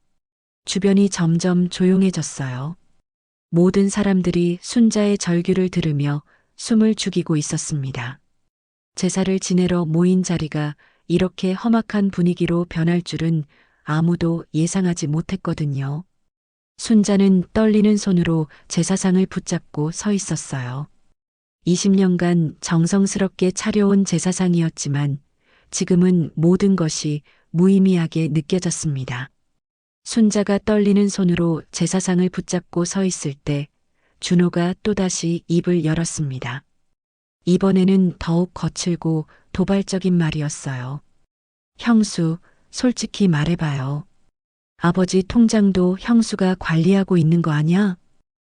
주변이 점점 조용해졌어요. 모든 사람들이 순자의 절규를 들으며 숨을 죽이고 있었습니다. 제사를 지내러 모인 자리가 이렇게 험악한 분위기로 변할 줄은 아무도 예상하지 못했거든요. 순자는 떨리는 손으로 제사상을 붙잡고 서 있었어요. 20년간 정성스럽게 차려온 제사상이었지만 지금은 모든 것이 무의미하게 느껴졌습니다. 순자가 떨리는 손으로 제사상을 붙잡고 서 있을 때 준호가 또다시 입을 열었습니다. 이번에는 더욱 거칠고 도발적인 말이었어요. 형수, 솔직히 말해봐요. 아버지 통장도 형수가 관리하고 있는 거 아냐?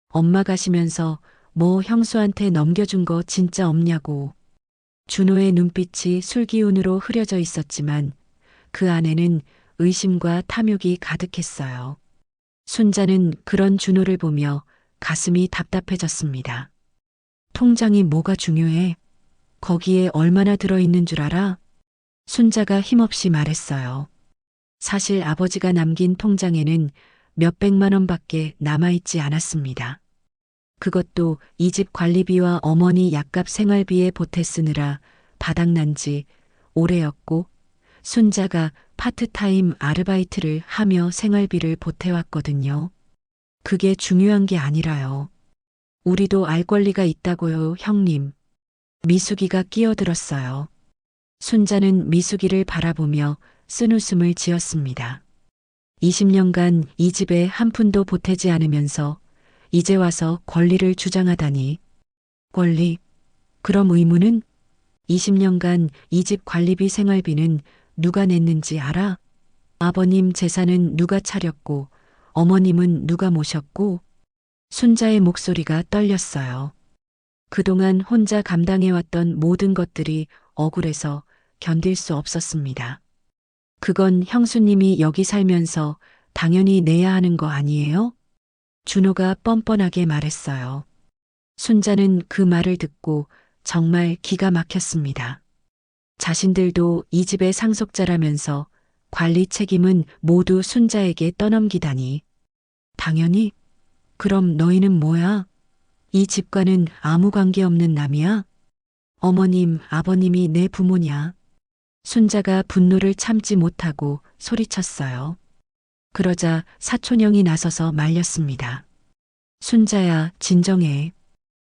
엄마 가시면서 뭐 형수한테 넘겨준 거 진짜 없냐고. 준호의 눈빛이 술기운으로 흐려져 있었지만 그 안에는 의심과 탐욕이 가득했어요. 순자는 그런 준호를 보며 가슴이 답답해졌습니다. 통장이 뭐가 중요해? 거기에 얼마나 들어있는 줄 알아? 순자가 힘없이 말했어요. 사실 아버지가 남긴 통장에는 몇백만 원밖에 남아있지 않았습니다. 그것도 이 집 관리비와 어머니 약값 생활비에 보태 쓰느라 바닥난 지 오래였고 순자가 파트타임 아르바이트를 하며 생활비를 보태왔거든요. 그게 중요한 게 아니라요. 우리도 알 권리가 있다고요, 형님. 미숙이가 끼어들었어요. 순자는 미숙이를 바라보며 쓴웃음을 지었습니다. 20년간 이 집에 한 푼도 보태지 않으면서 이제 와서 권리를 주장하다니. 권리? 그럼 의무는? 20년간 이 집 관리비 생활비는 누가 냈는지 알아? 아버님 제사는 누가 차렸고 어머님은 누가 모셨고? 순자의 목소리가 떨렸어요. 그동안 혼자 감당해왔던 모든 것들이 억울해서 견딜 수 없었습니다. 그건 형수님이 여기 살면서 당연히 내야 하는 거 아니에요? 준호가 뻔뻔하게 말했어요. 순자는 그 말을 듣고 정말 기가 막혔습니다. 자신들도 이 집의 상속자라면서 관리 책임은 모두 순자에게 떠넘기다니. 당연히? 그럼 너희는 뭐야? 이 집과는 아무 관계 없는 남이야? 어머님, 아버님이 내 부모냐? 순자가 분노를 참지 못하고 소리쳤어요. 그러자 사촌형이 나서서 말렸습니다. 순자야, 진정해.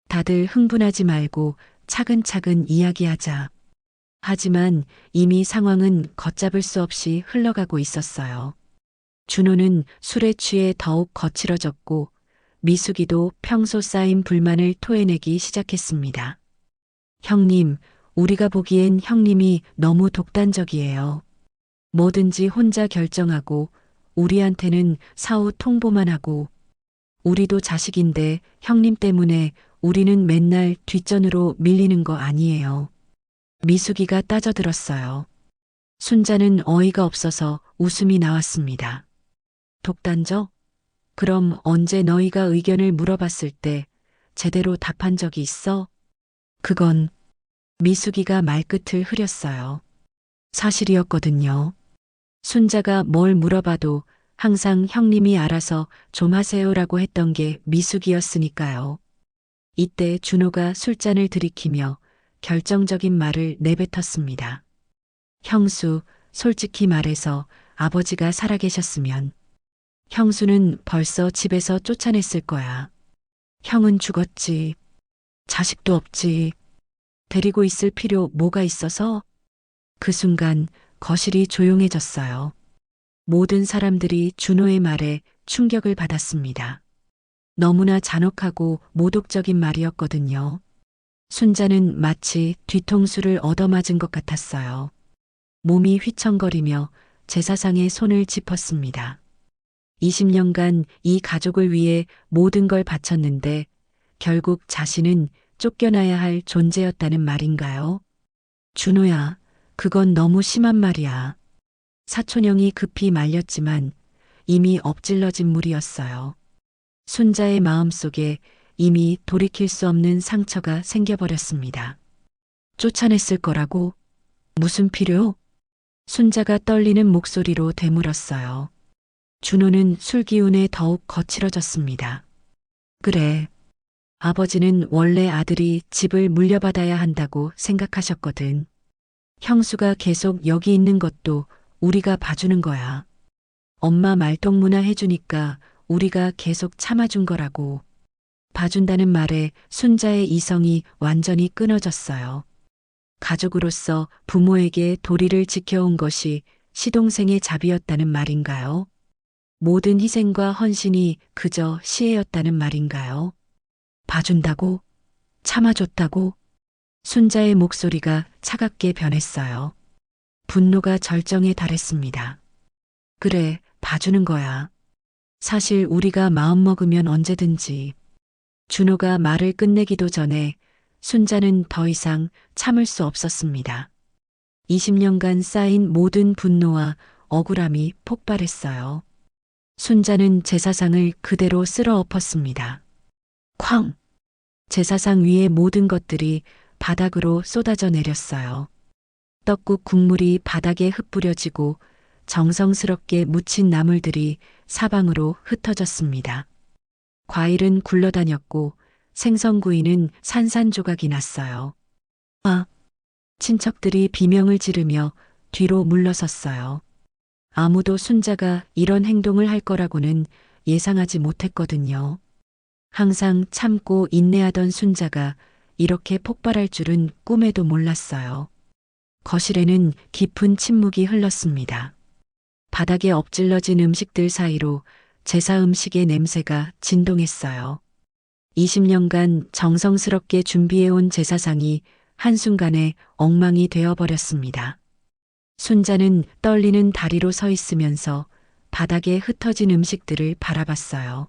다들 흥분하지 말고 차근차근 이야기하자. 하지만 이미 상황은 걷잡을 수 없이 흘러가고 있었어요. 준호는 술에 취해 더욱 거칠어졌고 미숙이도 평소 쌓인 불만을 토해내기 시작했습니다. 형님, 우리가 보기엔 형님이 너무 독단적이에요. 뭐든지 혼자 결정하고 우리한테는 사후 통보만 하고 우리도 자식인데 형님 때문에 우리는 맨날 뒷전으로 밀리는 거 아니에요. 미숙이가 따져들었어요. 순자는 어이가 없어서 웃음이 나왔습니다. 독단적? 그럼 언제 너희가 의견을 물어봤을 때 제대로 답한 적이 있어? 그건 미숙이가 말끝을 흐렸어요. 사실이었거든요. 순자가 뭘 물어봐도 항상 형님이 알아서 좀 하세요라고 했던 게 미숙이었으니까요. 이때 준호가 술잔을 들이키며 결정적인 말을 내뱉었습니다. 형수, 솔직히 말해서 아버지가 살아계셨으면 형수는 벌써 집에서 쫓아냈을 거야. 형은 죽었지. 자식도 없지. 데리고 있을 필요 뭐가 있어서? 그 순간 거실이 조용해졌어요. 모든 사람들이 준호의 말에 충격을 받았습니다. 너무나 잔혹하고 모독적인 말이었거든요. 순자는 마치 뒤통수를 얻어맞은 것 같았어요. 몸이 휘청거리며 제사상에 손을 짚었습니다. 20년간 이 가족을 위해 모든 걸 바쳤는데 결국 자신은 쫓겨나야 할 존재였다는 말인가요? 준호야, 그건 너무 심한 말이야. 사촌형이 급히 말렸지만 이미 엎질러진 물이었어요. 순자의 마음속에 이미 돌이킬 수 없는 상처가 생겨버렸습니다. 쫓아냈을 거라고? 무슨 필요? 순자가 떨리는 목소리로 되물었어요. 준호는 술 기운에 더욱 거칠어졌습니다. 그래. 아버지는 원래 아들이 집을 물려받아야 한다고 생각하셨거든. 형수가 계속 여기 있는 것도 우리가 봐주는 거야. 엄마 말동무나 해주니까 우리가 계속 참아준 거라고. 봐준다는 말에 순자의 이성이 완전히 끊어졌어요. 가족으로서 부모에게 도리를 지켜온 것이 시동생의 자비였다는 말인가요? 모든 희생과 헌신이 그저 시혜였다는 말인가요? 봐준다고? 참아줬다고? 순자의 목소리가 차갑게 변했어요. 분노가 절정에 달했습니다. 그래, 봐주는 거야. 사실 우리가 마음먹으면 언제든지. 준호가 말을 끝내기도 전에 순자는 더 이상 참을 수 없었습니다. 20년간 쌓인 모든 분노와 억울함이 폭발했어요. 순자는 제사상을 그대로 쓸어 엎었습니다. 쾅! 제사상 위의 모든 것들이 바닥으로 쏟아져 내렸어요. 떡국 국물이 바닥에 흩뿌려지고 정성스럽게 묻힌 나물들이 사방으로 흩어졌습니다. 과일은 굴러다녔고 생선구이는 산산조각이 났어요. 아! 친척들이 비명을 지르며 뒤로 물러섰어요. 아무도 순자가 이런 행동을 할 거라고는 예상하지 못했거든요. 항상 참고 인내하던 순자가 이렇게 폭발할 줄은 꿈에도 몰랐어요. 거실에는 깊은 침묵이 흘렀습니다. 바닥에 엎질러진 음식들 사이로 제사 음식의 냄새가 진동했어요. 20년간 정성스럽게 준비해온 제사상이 한순간에 엉망이 되어버렸습니다. 순자는 떨리는 다리로 서 있으면서 바닥에 흩어진 음식들을 바라봤어요.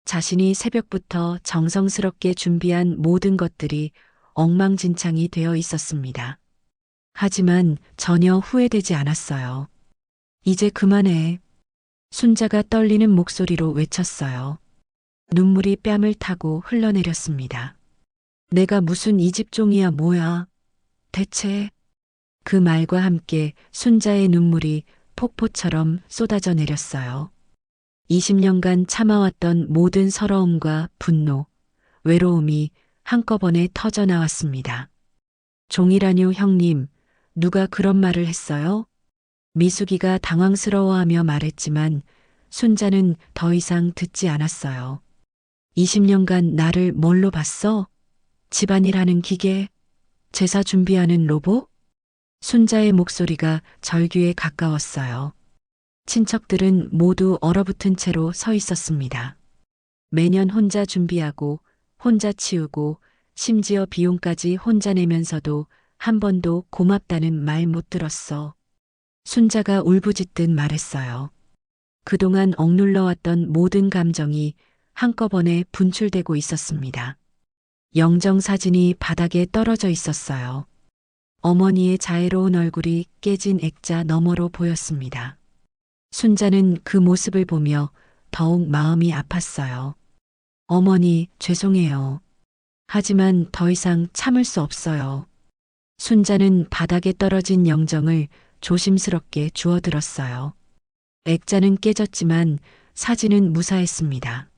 자신이 새벽부터 정성스럽게 준비한 모든 것들이 엉망진창이 되어 있었습니다. 하지만 전혀 후회되지 않았어요. 이제 그만해. 순자가 떨리는 목소리로 외쳤어요. 눈물이 뺨을 타고 흘러내렸습니다. 내가 무슨 이 집 종이야 뭐야. 대체. 그 말과 함께 순자의 눈물이 폭포처럼 쏟아져 내렸어요. 20년간 참아왔던 모든 서러움과 분노, 외로움이 한꺼번에 터져 나왔습니다. 종이라뇨 형님, 누가 그런 말을 했어요? 미숙이가 당황스러워하며 말했지만 순자는 더 이상 듣지 않았어요. 20년간 나를 뭘로 봤어? 집안일 하는 기계? 제사 준비하는 로봇? 순자의 목소리가 절규에 가까웠어요. 친척들은 모두 얼어붙은 채로 서 있었습니다. 매년 혼자 준비하고 혼자 치우고 심지어 비용까지 혼자 내면서도 한 번도 고맙다는 말 못 들었어. 순자가 울부짖듯 말했어요. 그동안 억눌러왔던 모든 감정이 한꺼번에 분출되고 있었습니다. 영정 사진이 바닥에 떨어져 있었어요. 어머니의 자애로운 얼굴이 깨진 액자 너머로 보였습니다. 순자는 그 모습을 보며 더욱 마음이 아팠어요. 어머니, 죄송해요. 하지만 더 이상 참을 수 없어요. 순자는 바닥에 떨어진 영정을 조심스럽게 주워들었어요. 액자는 깨졌지만 사진은 무사했습니다.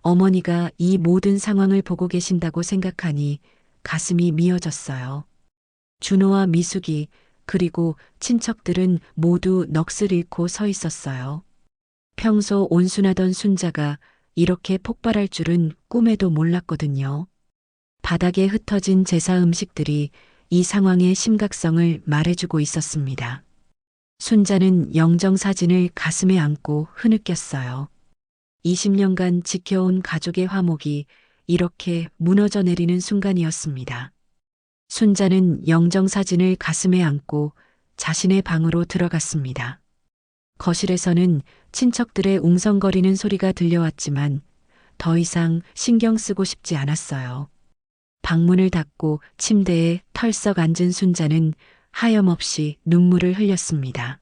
어머니가 이 모든 상황을 보고 계신다고 생각하니 가슴이 미어졌어요. 준호와 미숙이 그리고 친척들은 모두 넋을 잃고 서 있었어요. 평소 온순하던 순자가 이렇게 폭발할 줄은 꿈에도 몰랐거든요. 바닥에 흩어진 제사 음식들이 이 상황의 심각성을 말해주고 있었습니다. 순자는 영정 사진을 가슴에 안고 흐느꼈어요. 20년간 지켜온 가족의 화목이 이렇게 무너져 내리는 순간이었습니다. 순자는 영정 사진을 가슴에 안고 자신의 방으로 들어갔습니다. 거실에서는 친척들의 웅성거리는 소리가 들려왔지만 더 이상 신경 쓰고 싶지 않았어요. 방문을 닫고 침대에 털썩 앉은 순자는 하염없이 눈물을 흘렸습니다.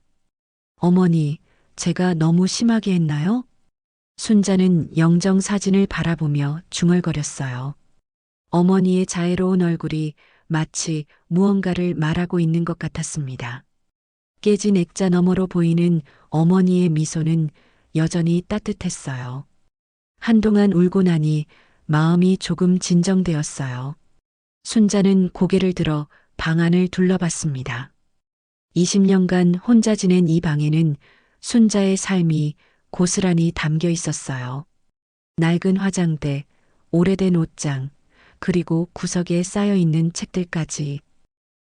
어머니, 제가 너무 심하게 했나요? 순자는 영정 사진을 바라보며 중얼거렸어요. 어머니의 자애로운 얼굴이 마치 무언가를 말하고 있는 것 같았습니다. 깨진 액자 너머로 보이는 어머니의 미소는 여전히 따뜻했어요. 한동안 울고 나니 마음이 조금 진정되었어요. 순자는 고개를 들어 방 안을 둘러봤습니다. 20년간 혼자 지낸 이 방에는 순자의 삶이 고스란히 담겨 있었어요. 낡은 화장대, 오래된 옷장, 그리고 구석에 쌓여 있는 책들까지.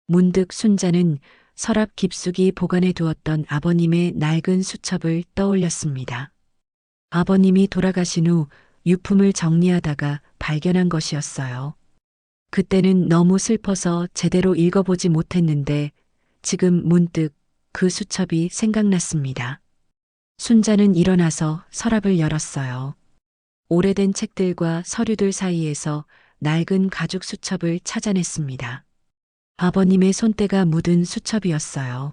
문득 순자는 서랍 깊숙이 보관해 두었던 아버님의 낡은 수첩을 떠올렸습니다. 아버님이 돌아가신 후 유품을 정리하다가 발견한 것이었어요. 그때는 너무 슬퍼서 제대로 읽어보지 못했는데 지금 문득 그 수첩이 생각났습니다. 순자는 일어나서 서랍을 열었어요. 오래된 책들과 서류들 사이에서 낡은 가죽 수첩을 찾아냈습니다. 아버님의 손때가 묻은 수첩이었어요.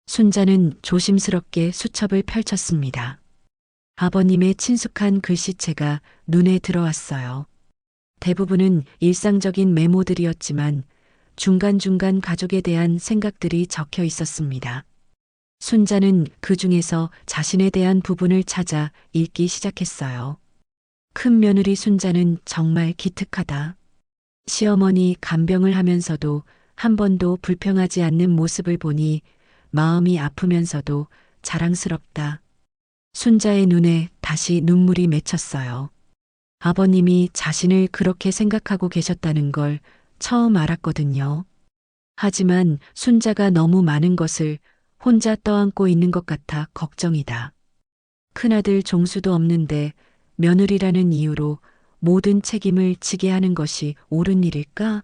순자는 조심스럽게 수첩을 펼쳤습니다. 아버님의 친숙한 글씨체가 눈에 들어왔어요. 대부분은 일상적인 메모들이었지만 중간중간 가족에 대한 생각들이 적혀 있었습니다. 순자는 그 중에서 자신에 대한 부분을 찾아 읽기 시작했어요. 큰 며느리 순자는 정말 기특하다. 시어머니 간병을 하면서도 한 번도 불평하지 않는 모습을 보니 마음이 아프면서도 자랑스럽다. 순자의 눈에 다시 눈물이 맺혔어요. 아버님이 자신을 그렇게 생각하고 계셨다는 걸 처음 알았거든요. 하지만 순자가 너무 많은 것을 혼자 떠안고 있는 것 같아 걱정이다. 큰아들 종수도 없는데 며느리라는 이유로 모든 책임을 지게 하는 것이 옳은 일일까?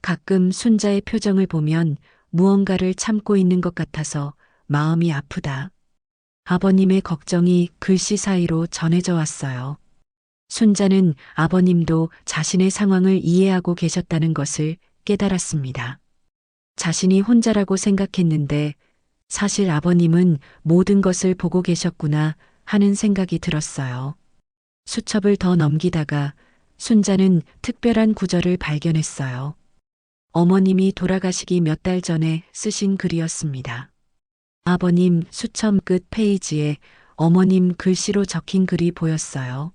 가끔 순자의 표정을 보면 무언가를 참고 있는 것 같아서 마음이 아프다. 아버님의 걱정이 글씨 사이로 전해져 왔어요. 순자는 아버님도 자신의 상황을 이해하고 계셨다는 것을 깨달았습니다. 자신이 혼자라고 생각했는데 사실 아버님은 모든 것을 보고 계셨구나 하는 생각이 들었어요. 수첩을 더 넘기다가 순자는 특별한 구절을 발견했어요. 어머님이 돌아가시기 몇 달 전에 쓰신 글이었습니다. 아버님 수첩 끝 페이지에 어머님 글씨로 적힌 글이 보였어요.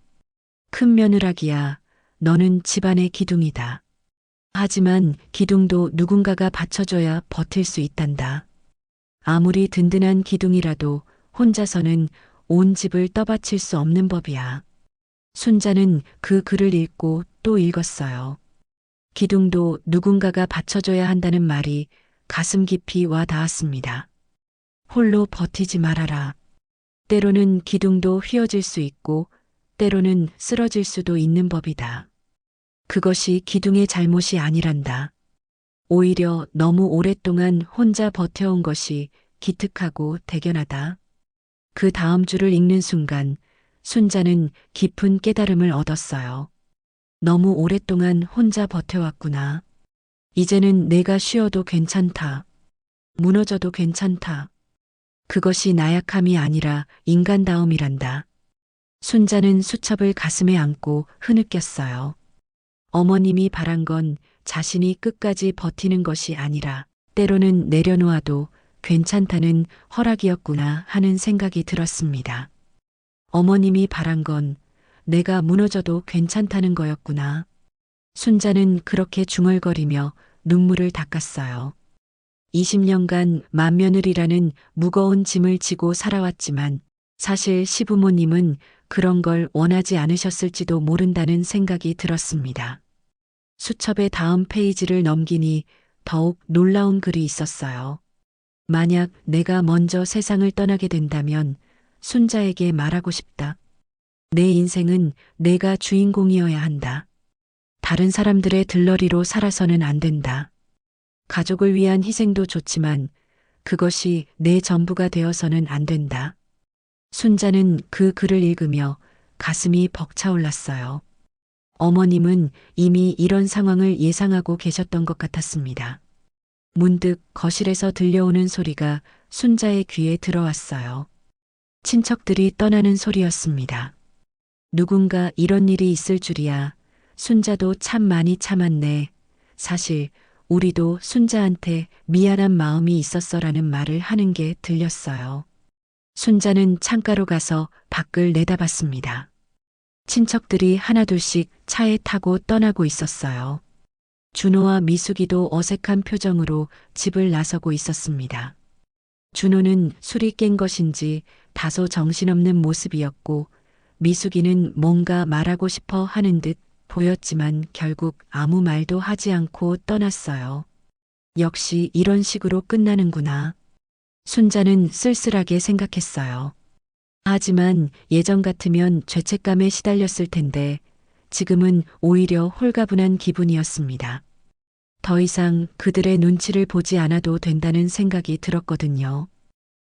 큰 며느라기야, 너는 집안의 기둥이다. 하지만 기둥도 누군가가 받쳐줘야 버틸 수 있단다. 아무리 든든한 기둥이라도 혼자서는 온 집을 떠받칠 수 없는 법이야. 순자는 그 글을 읽고 또 읽었어요. 기둥도 누군가가 받쳐줘야 한다는 말이 가슴 깊이 와 닿았습니다. 홀로 버티지 말아라. 때로는 기둥도 휘어질 수 있고 때로는 쓰러질 수도 있는 법이다. 그것이 기둥의 잘못이 아니란다. 오히려 너무 오랫동안 혼자 버텨온 것이 기특하고 대견하다. 그 다음 줄을 읽는 순간 순자는 깊은 깨달음을 얻었어요. 너무 오랫동안 혼자 버텨왔구나. 이제는 내가 쉬어도 괜찮다. 무너져도 괜찮다. 그것이 나약함이 아니라 인간다움이란다. 순자는 수첩을 가슴에 안고 흐느꼈어요. 어머님이 바란 건 자신이 끝까지 버티는 것이 아니라 때로는 내려놓아도 괜찮다는 허락이었구나 하는 생각이 들었습니다. 어머님이 바란 건 내가 무너져도 괜찮다는 거였구나. 순자는 그렇게 중얼거리며 눈물을 닦았어요. 20년간 맏며느리라는 무거운 짐을 지고 살아왔지만 사실 시부모님은 그런 걸 원하지 않으셨을지도 모른다는 생각이 들었습니다. 수첩의 다음 페이지를 넘기니 더욱 놀라운 글이 있었어요. 만약 내가 먼저 세상을 떠나게 된다면 순자에게 말하고 싶다. 내 인생은 내가 주인공이어야 한다. 다른 사람들의 들러리로 살아서는 안 된다. 가족을 위한 희생도 좋지만 그것이 내 전부가 되어서는 안 된다. 순자는 그 글을 읽으며 가슴이 벅차올랐어요. 어머님은 이미 이런 상황을 예상하고 계셨던 것 같았습니다. 문득 거실에서 들려오는 소리가 순자의 귀에 들어왔어요. 친척들이 떠나는 소리였습니다. 누군가 이런 일이 있을 줄이야. 순자도 참 많이 참았네. 사실 우리도 순자한테 미안한 마음이 있었어라는 말을 하는 게 들렸어요. 순자는 창가로 가서 밖을 내다봤습니다. 친척들이 하나둘씩 차에 타고 떠나고 있었어요. 준호와 미숙이도 어색한 표정으로 집을 나서고 있었습니다. 준호는 술이 깬 것인지 다소 정신없는 모습이었고 미숙이는 뭔가 말하고 싶어 하는 듯 보였지만 결국 아무 말도 하지 않고 떠났어요. 역시 이런 식으로 끝나는구나. 순자는 쓸쓸하게 생각했어요. 하지만 예전 같으면 죄책감에 시달렸을 텐데 지금은 오히려 홀가분한 기분이었습니다. 더 이상 그들의 눈치를 보지 않아도 된다는 생각이 들었거든요.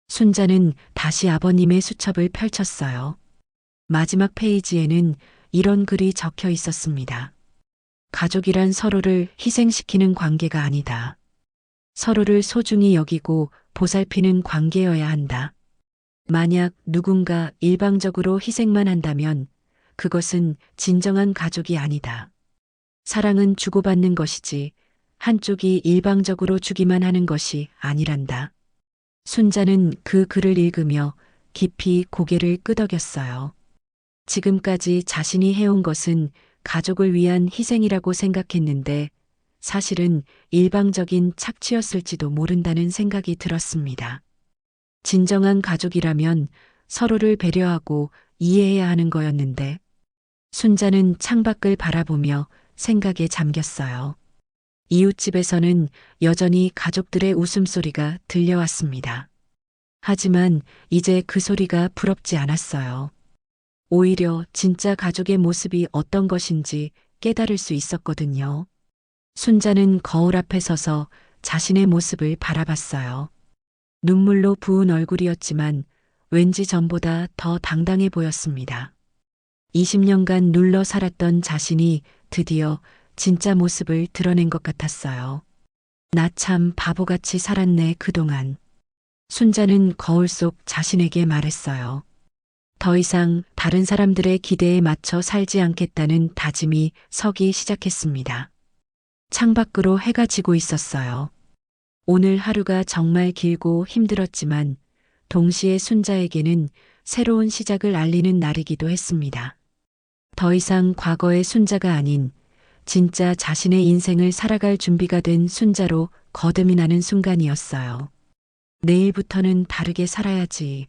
순자는 다시 아버님의 수첩을 펼쳤어요. 마지막 페이지에는 이런 글이 적혀 있었습니다. 가족이란 서로를 희생시키는 관계가 아니다. 서로를 소중히 여기고 보살피는 관계여야 한다. 만약 누군가 일방적으로 희생만 한다면 그것은 진정한 가족이 아니다. 사랑은 주고받는 것이지 한쪽이 일방적으로 주기만 하는 것이 아니란다. 순자는 그 글을 읽으며 깊이 고개를 끄덕였어요. 지금까지 자신이 해온 것은 가족을 위한 희생이라고 생각했는데 사실은 일방적인 착취였을지도 모른다는 생각이 들었습니다. 진정한 가족이라면 서로를 배려하고 이해해야 하는 거였는데 순자는 창밖을 바라보며 생각에 잠겼어요. 이웃집에서는 여전히 가족들의 웃음소리가 들려왔습니다. 하지만 이제 그 소리가 부럽지 않았어요. 오히려 진짜 가족의 모습이 어떤 것인지 깨달을 수 있었거든요. 순자는 거울 앞에 서서 자신의 모습을 바라봤어요. 눈물로 부은 얼굴이었지만 왠지 전보다 더 당당해 보였습니다. 20년간 눌러 살았던 자신이 드디어 진짜 모습을 드러낸 것 같았어요. 나 참 바보같이 살았네 그동안. 순자는 거울 속 자신에게 말했어요. 더 이상 다른 사람들의 기대에 맞춰 살지 않겠다는 다짐이 서기 시작했습니다. 창밖으로 해가 지고 있었어요. 오늘 하루가 정말 길고 힘들었지만 동시에 순자에게는 새로운 시작을 알리는 날이기도 했습니다. 더 이상 과거의 순자가 아닌 진짜 자신의 인생을 살아갈 준비가 된 순자로 거듭이 나는 순간이었어요. 내일부터는 다르게 살아야지.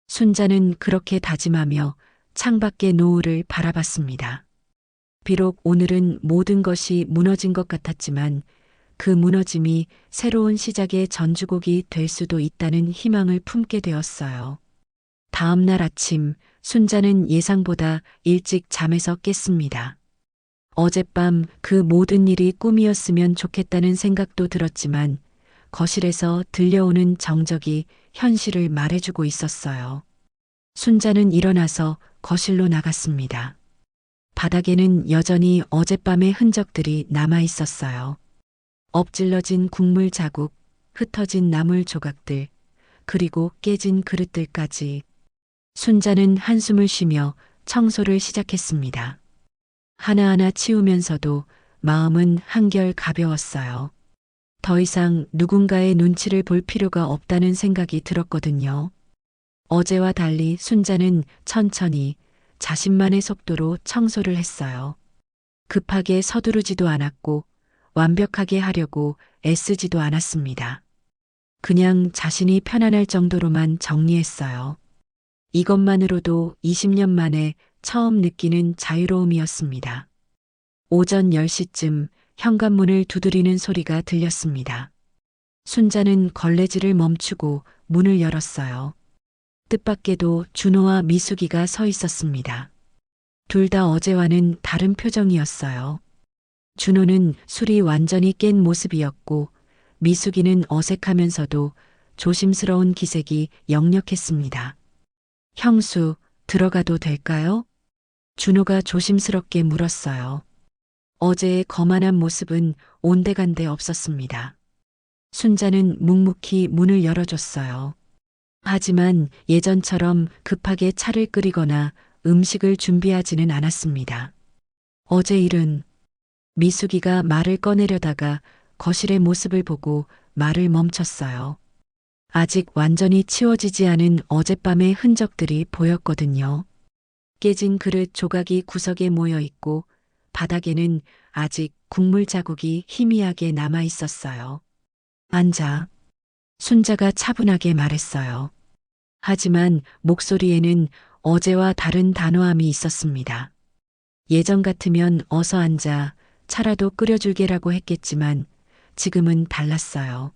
순자는 그렇게 다짐하며 창밖의 노을을 바라봤습니다. 비록 오늘은 모든 것이 무너진 것 같았지만 그 무너짐이 새로운 시작의 전주곡이 될 수도 있다는 희망을 품게 되었어요. 다음 날 아침 순자는 예상보다 일찍 잠에서 깼습니다. 어젯밤 그 모든 일이 꿈이었으면 좋겠다는 생각도 들었지만 거실에서 들려오는 정적이 현실을 말해주고 있었어요. 순자는 일어나서 거실로 나갔습니다. 바닥에는 여전히 어젯밤의 흔적들이 남아 있었어요. 엎질러진 국물 자국, 흩어진 나물 조각들, 그리고 깨진 그릇들까지. 순자는 한숨을 쉬며 청소를 시작했습니다. 하나하나 치우면서도 마음은 한결 가벼웠어요. 더 이상 누군가의 눈치를 볼 필요가 없다는 생각이 들었거든요. 어제와 달리 순자는 천천히 자신만의 속도로 청소를 했어요. 급하게 서두르지도 않았고 완벽하게 하려고 애쓰지도 않았습니다. 그냥 자신이 편안할 정도로만 정리했어요. 이것만으로도 20년 만에 처음 느끼는 자유로움이었습니다. 오전 10시쯤 현관문을 두드리는 소리가 들렸습니다. 순자는 걸레질을 멈추고 문을 열었어요. 뜻밖에도 준호와 미숙이가 서 있었습니다. 둘 다 어제와는 다른 표정이었어요. 준호는 술이 완전히 깬 모습이었고 미숙이는 어색하면서도 조심스러운 기색이 역력했습니다. 형수, 들어가도 될까요? 준호가 조심스럽게 물었어요. 어제의 거만한 모습은 온데간데 없었습니다. 순자는 묵묵히 문을 열어줬어요. 하지만 예전처럼 급하게 차를 끓이거나 음식을 준비하지는 않았습니다. 어제 일은 미숙이가 말을 꺼내려다가 거실의 모습을 보고 말을 멈췄어요. 아직 완전히 치워지지 않은 어젯밤의 흔적들이 보였거든요. 깨진 그릇 조각이 구석에 모여 있고 바닥에는 아직 국물 자국이 희미하게 남아 있었어요. 앉아. 순자가 차분하게 말했어요. 하지만 목소리에는 어제와 다른 단호함이 있었습니다. 예전 같으면 어서 앉아 차라도 끓여줄게라고 했겠지만 지금은 달랐어요.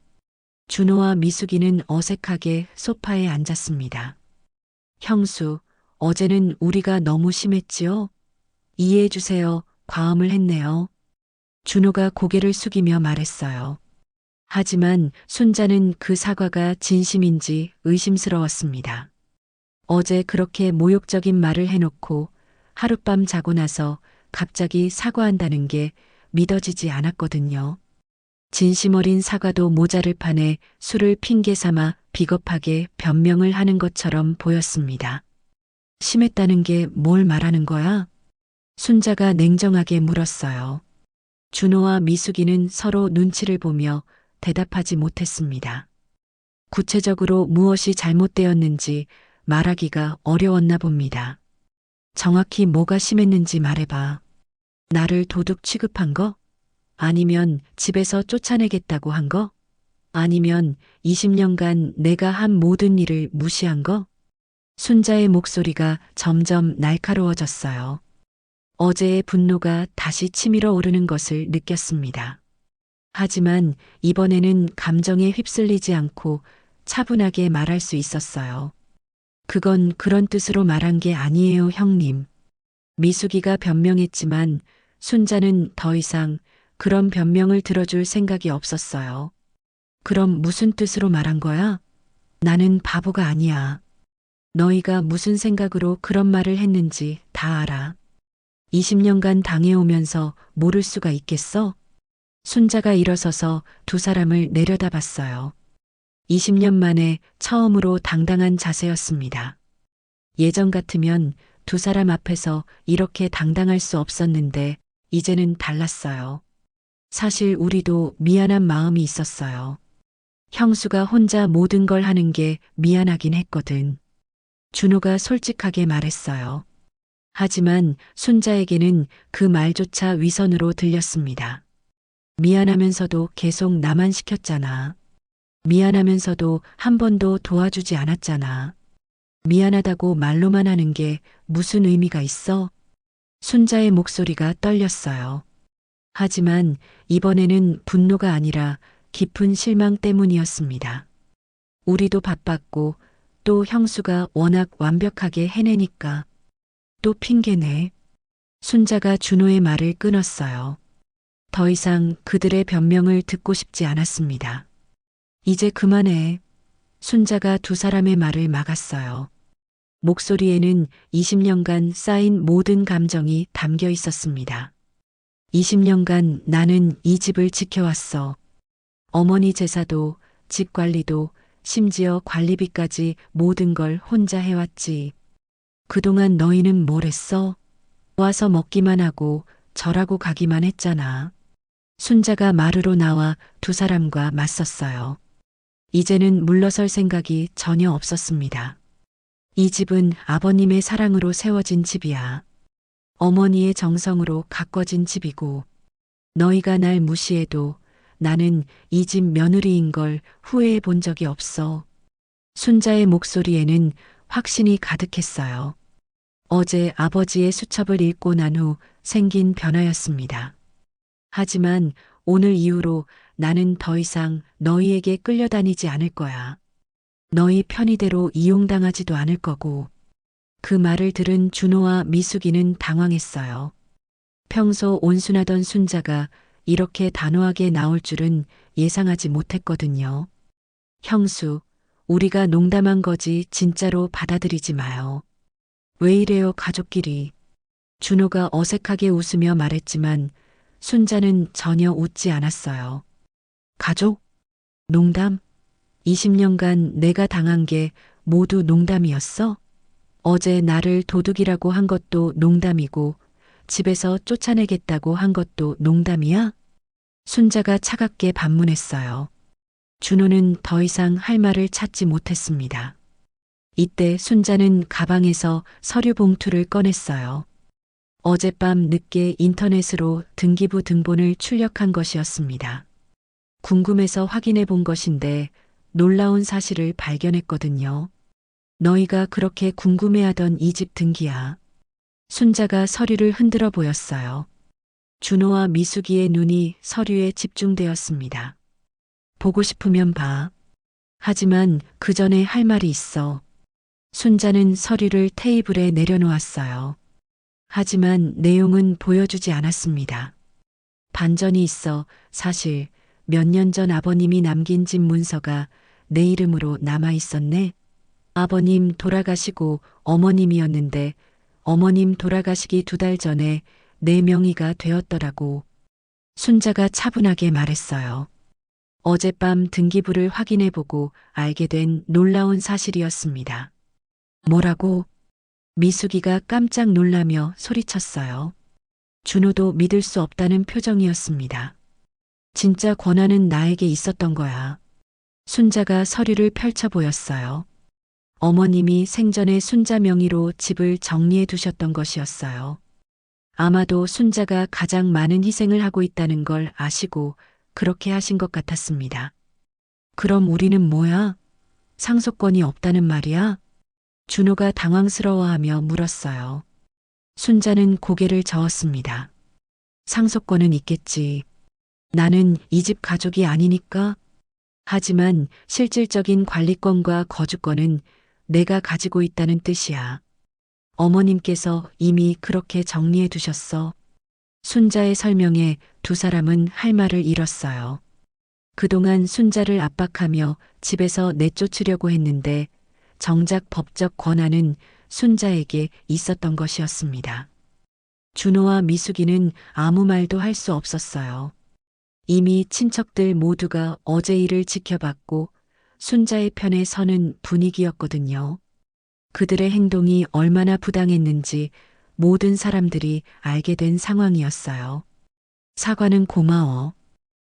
준호와 미숙이는 어색하게 소파에 앉았습니다. 형수, 어제는 우리가 너무 심했지요? 이해해 주세요. 과음을 했네요. 준호가 고개를 숙이며 말했어요. 하지만 순자는 그 사과가 진심인지 의심스러웠습니다. 어제 그렇게 모욕적인 말을 해놓고 하룻밤 자고 나서 갑자기 사과한다는 게 믿어지지 않았거든요. 진심 어린 사과도 모자를 판에 술을 핑계 삼아 비겁하게 변명을 하는 것처럼 보였습니다. 심했다는 게 뭘 말하는 거야? 순자가 냉정하게 물었어요. 준호와 미숙이는 서로 눈치를 보며 대답하지 못했습니다. 구체적으로 무엇이 잘못되었는지 말하기가 어려웠나 봅니다. 정확히 뭐가 심했는지 말해봐. 나를 도둑 취급한 거? 아니면 집에서 쫓아내겠다고 한 거? 아니면 20년간 내가 한 모든 일을 무시한 거? 순자의 목소리가 점점 날카로워졌어요. 어제의 분노가 다시 치밀어 오르는 것을 느꼈습니다. 하지만 이번에는 감정에 휩쓸리지 않고 차분하게 말할 수 있었어요. 그건 그런 뜻으로 말한 게 아니에요, 형님. 미숙이가 변명했지만 순자는 더 이상 그런 변명을 들어줄 생각이 없었어요. 그럼 무슨 뜻으로 말한 거야? 나는 바보가 아니야. 너희가 무슨 생각으로 그런 말을 했는지 다 알아. 20년간 당해오면서 모를 수가 있겠어? 순자가 일어서서 두 사람을 내려다봤어요. 20년 만에 처음으로 당당한 자세였습니다. 예전 같으면 두 사람 앞에서 이렇게 당당할 수 없었는데 이제는 달랐어요. 사실 우리도 미안한 마음이 있었어요. 형수가 혼자 모든 걸 하는 게 미안하긴 했거든. 준호가 솔직하게 말했어요. 하지만 순자에게는 그 말조차 위선으로 들렸습니다. 미안하면서도 계속 나만 시켰잖아. 미안하면서도 한 번도 도와주지 않았잖아. 미안하다고 말로만 하는 게 무슨 의미가 있어? 순자의 목소리가 떨렸어요. 하지만 이번에는 분노가 아니라 깊은 실망 때문이었습니다. 우리도 바빴고 또 형수가 워낙 완벽하게 해내니까. 또 핑계네. 순자가 준호의 말을 끊었어요. 더 이상 그들의 변명을 듣고 싶지 않았습니다. 이제 그만해. 순자가 두 사람의 말을 막았어요. 목소리에는 20년간 쌓인 모든 감정이 담겨 있었습니다. 20년간 나는 이 집을 지켜왔어. 어머니 제사도, 집 관리도, 심지어 관리비까지 모든 걸 혼자 해왔지. 그동안 너희는 뭘 했어? 와서 먹기만 하고 절하고 가기만 했잖아. 순자가 마루로 나와 두 사람과 맞섰어요. 이제는 물러설 생각이 전혀 없었습니다. 이 집은 아버님의 사랑으로 세워진 집이야. 어머니의 정성으로 가꿔진 집이고, 너희가 날 무시해도 나는 이 집 며느리인 걸 후회해 본 적이 없어. 순자의 목소리에는 확신이 가득했어요. 어제 아버지의 수첩을 읽고 난 후 생긴 변화였습니다. 하지만 오늘 이후로 나는 더 이상 너희에게 끌려다니지 않을 거야. 너희 편의대로 이용당하지도 않을 거고. 그 말을 들은 준호와 미숙이는 당황했어요. 평소 온순하던 순자가 이렇게 단호하게 나올 줄은 예상하지 못했거든요. 형수, 우리가 농담한 거지 진짜로 받아들이지 마요. 왜 이래요, 가족끼리. 준호가 어색하게 웃으며 말했지만 순자는 전혀 웃지 않았어요. 가족? 농담? 20년간 내가 당한 게 모두 농담이었어? 어제 나를 도둑이라고 한 것도 농담이고 집에서 쫓아내겠다고 한 것도 농담이야? 순자가 차갑게 반문했어요. 준호는 더 이상 할 말을 찾지 못했습니다. 이때 순자는 가방에서 서류 봉투를 꺼냈어요. 어젯밤 늦게 인터넷으로 등기부 등본을 출력한 것이었습니다. 궁금해서 확인해 본 것인데 놀라운 사실을 발견했거든요. 너희가 그렇게 궁금해하던 이 집 등기야. 순자가 서류를 흔들어 보였어요. 준호와 미숙이의 눈이 서류에 집중되었습니다. 보고 싶으면 봐. 하지만 그 전에 할 말이 있어. 순자는 서류를 테이블에 내려놓았어요. 하지만 내용은 보여주지 않았습니다. 반전이 있어 사실 몇 년 전 아버님이 남긴 집 문서가 내 이름으로 남아 있었네. 아버님 돌아가시고 어머님이었는데 어머님 돌아가시기 2달 전에 내 명의가 되었더라고. 순자가 차분하게 말했어요. 어젯밤 등기부를 확인해보고 알게 된 놀라운 사실이었습니다. 뭐라고? 미숙이가 깜짝 놀라며 소리쳤어요. 준호도 믿을 수 없다는 표정이었습니다. 진짜 권한은 나에게 있었던 거야. 순자가 서류를 펼쳐 보였어요. 어머님이 생전에 순자 명의로 집을 정리해 두셨던 것이었어요. 아마도 순자가 가장 많은 희생을 하고 있다는 걸 아시고 그렇게 하신 것 같았습니다. 그럼 우리는 뭐야? 상속권이 없다는 말이야? 준호가 당황스러워하며 물었어요. 순자는 고개를 저었습니다. 상속권은 있겠지. 나는 이 집 가족이 아니니까. 하지만 실질적인 관리권과 거주권은 내가 가지고 있다는 뜻이야. 어머님께서 이미 그렇게 정리해 두셨어. 순자의 설명에 두 사람은 할 말을 잃었어요. 그동안 순자를 압박하며 집에서 내쫓으려고 했는데 정작 법적 권한은 순자에게 있었던 것이었습니다. 준호와 미숙이는 아무 말도 할 수 없었어요. 이미 친척들 모두가 어제 일을 지켜봤고 순자의 편에 서는 분위기였거든요. 그들의 행동이 얼마나 부당했는지 모든 사람들이 알게 된 상황이었어요. 사과는 고마워.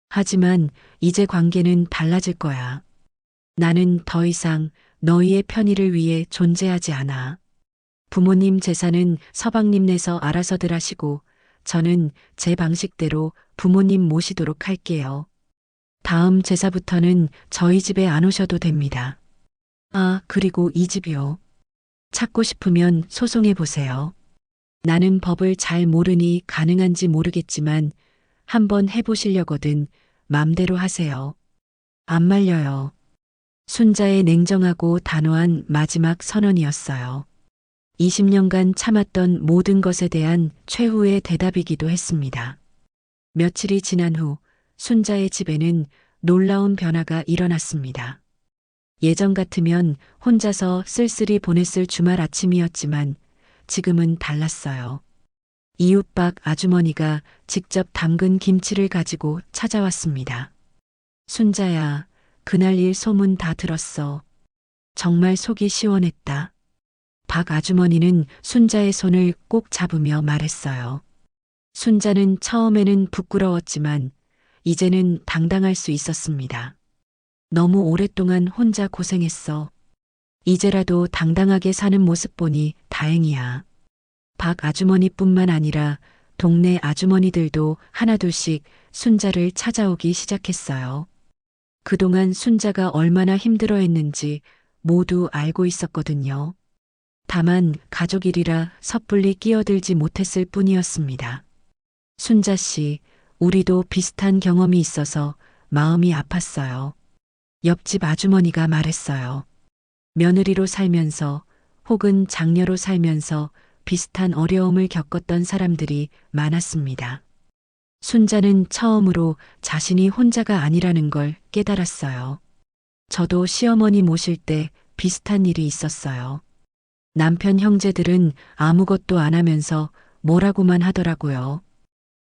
하지만 이제 관계는 달라질 거야. 나는 더 이상 너희의 편의를 위해 존재하지 않아. 부모님 제사는 서방님네서 알아서들 하시고 저는 제 방식대로 부모님 모시도록 할게요. 다음 제사부터는 저희 집에 안 오셔도 됩니다. 아, 그리고 이 집이요. 찾고 싶으면 소송해 보세요. 나는 법을 잘 모르니 가능한지 모르겠지만 한번 해보시려거든 맘대로 하세요. 안 말려요. 순자의 냉정하고 단호한 마지막 선언이었어요. 20년간 참았던 모든 것에 대한 최후의 대답이기도 했습니다. 며칠이 지난 후 순자의 집에는 놀라운 변화가 일어났습니다. 예전 같으면 혼자서 쓸쓸히 보냈을 주말 아침이었지만 지금은 달랐어요. 이웃박 아주머니가 직접 담근 김치를 가지고 찾아왔습니다. 순자야, 그날 일 소문 다 들었어. 정말 속이 시원했다. 박 아주머니는 순자의 손을 꼭 잡으며 말했어요. 순자는 처음에는 부끄러웠지만 이제는 당당할 수 있었습니다. 너무 오랫동안 혼자 고생했어. 이제라도 당당하게 사는 모습 보니 다행이야. 박 아주머니뿐만 아니라 동네 아주머니들도 하나둘씩 순자를 찾아오기 시작했어요. 그동안 순자가 얼마나 힘들어했는지 모두 알고 있었거든요. 다만 가족 일이라 섣불리 끼어들지 못했을 뿐이었습니다. 순자 씨, 우리도 비슷한 경험이 있어서 마음이 아팠어요. 옆집 아주머니가 말했어요. 며느리로 살면서 혹은 장녀로 살면서 비슷한 어려움을 겪었던 사람들이 많았습니다. 순자는 처음으로 자신이 혼자가 아니라는 걸 깨달았어요. 저도 시어머니 모실 때 비슷한 일이 있었어요. 남편 형제들은 아무것도 안 하면서 뭐라고만 하더라고요.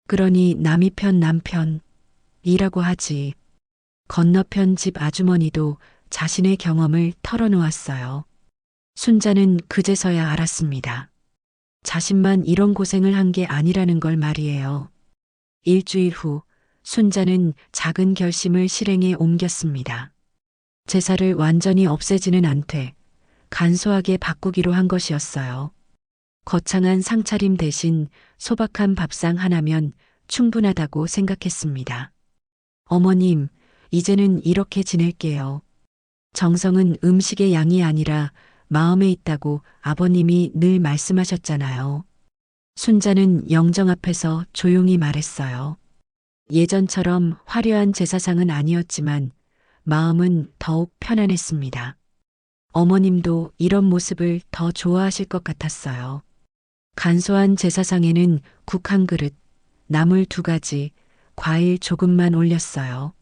그러니 남이 편 남편이라고 하지. 건너편 집 아주머니도 자신의 경험을 털어놓았어요. 순자는 그제서야 알았습니다. 자신만 이런 고생을 한 게 아니라는 걸 말이에요. 일주일 후 순자는 작은 결심을 실행에 옮겼습니다. 제사를 완전히 없애지는 않되 간소하게 바꾸기로 한 것이었어요. 거창한 상차림 대신 소박한 밥상 하나면 충분하다고 생각했습니다. 어머님, 이제는 이렇게 지낼게요. 정성은 음식의 양이 아니라 마음에 있다고 아버님이 늘 말씀하셨잖아요. 순자는 영정 앞에서 조용히 말했어요. 예전처럼 화려한 제사상은 아니었지만 마음은 더욱 편안했습니다. 어머님도 이런 모습을 더 좋아하실 것 같았어요. 간소한 제사상에는 국 한 그릇, 나물 2가지, 과일 조금만 올렸어요.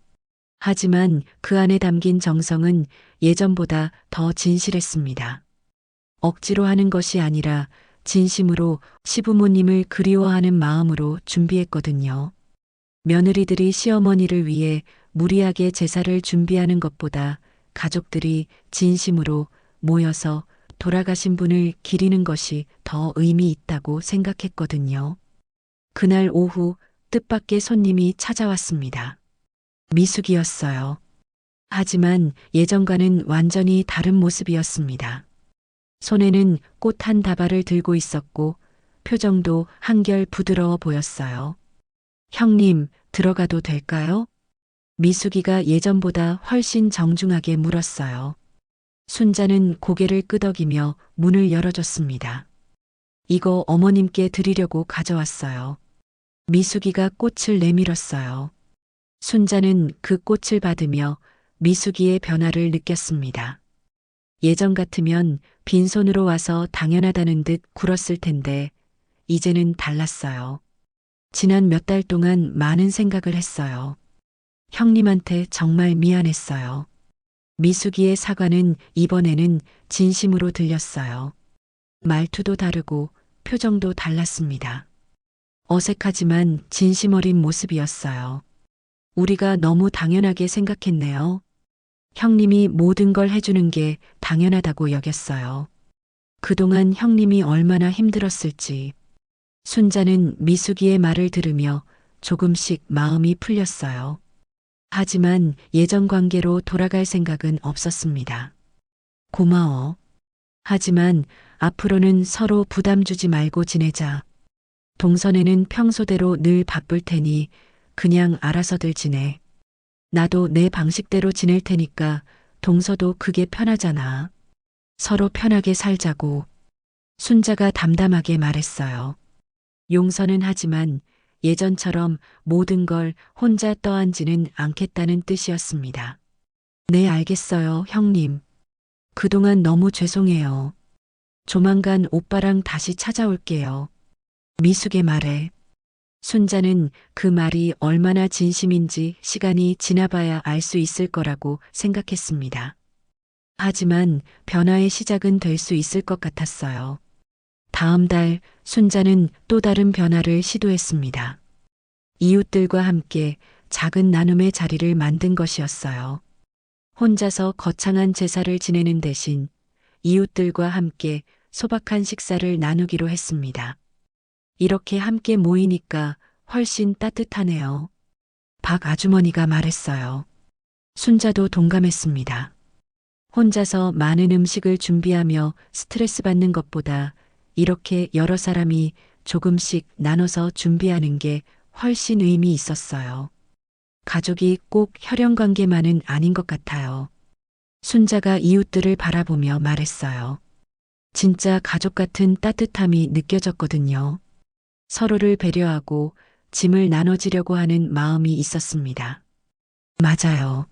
하지만 그 안에 담긴 정성은 예전보다 더 진실했습니다. 억지로 하는 것이 아니라 진심으로 시부모님을 그리워하는 마음으로 준비했거든요. 며느리들이 시어머니를 위해 무리하게 제사를 준비하는 것보다 가족들이 진심으로 모여서 돌아가신 분을 기리는 것이 더 의미 있다고 생각했거든요. 그날 오후 뜻밖의 손님이 찾아왔습니다. 미숙이었어요. 하지만 예전과는 완전히 다른 모습이었습니다. 손에는 꽃 한 다발을 들고 있었고 표정도 한결 부드러워 보였어요. 형님, 들어가도 될까요? 미숙이가 예전보다 훨씬 정중하게 물었어요. 순자는 고개를 끄덕이며 문을 열어줬습니다. 이거 어머님께 드리려고 가져왔어요. 미숙이가 꽃을 내밀었어요. 순자는 그 꽃을 받으며 미숙이의 변화를 느꼈습니다. 예전 같으면 빈손으로 와서 당연하다는 듯 굴었을 텐데 이제는 달랐어요. 지난 몇 달 동안 많은 생각을 했어요. 형님한테 정말 미안했어요. 미숙이의 사과는 이번에는 진심으로 들렸어요. 말투도 다르고 표정도 달랐습니다. 어색하지만 진심 어린 모습이었어요. 우리가 너무 당연하게 생각했네요. 형님이 모든 걸 해주는 게 당연하다고 여겼어요. 그동안 형님이 얼마나 힘들었을지. 순자는 미숙이의 말을 들으며 조금씩 마음이 풀렸어요. 하지만 예전 관계로 돌아갈 생각은 없었습니다. 고마워. 하지만 앞으로는 서로 부담 주지 말고 지내자. 동선에는 평소대로 늘 바쁠 테니 그냥 알아서들 지내. 나도 내 방식대로 지낼 테니까 동서도 그게 편하잖아. 서로 편하게 살자고. 순자가 담담하게 말했어요. 용서는 하지만 예전처럼 모든 걸 혼자 떠안지는 않겠다는 뜻이었습니다. 네, 알겠어요, 형님. 그동안 너무 죄송해요. 조만간 오빠랑 다시 찾아올게요. 미숙의 말에 순자는 그 말이 얼마나 진심인지 시간이 지나봐야 알 수 있을 거라고 생각했습니다. 하지만 변화의 시작은 될 수 있을 것 같았어요. 다음 달 순자는 또 다른 변화를 시도했습니다. 이웃들과 함께 작은 나눔의 자리를 만든 것이었어요. 혼자서 거창한 제사를 지내는 대신 이웃들과 함께 소박한 식사를 나누기로 했습니다. 이렇게 함께 모이니까 훨씬 따뜻하네요. 박 아주머니가 말했어요. 순자도 동감했습니다. 혼자서 많은 음식을 준비하며 스트레스 받는 것보다 이렇게 여러 사람이 조금씩 나눠서 준비하는 게 훨씬 의미 있었어요. 가족이 꼭 혈연관계만은 아닌 것 같아요. 순자가 이웃들을 바라보며 말했어요. 진짜 가족 같은 따뜻함이 느껴졌거든요. 서로를 배려하고 짐을 나눠지려고 하는 마음이 있었습니다. 맞아요.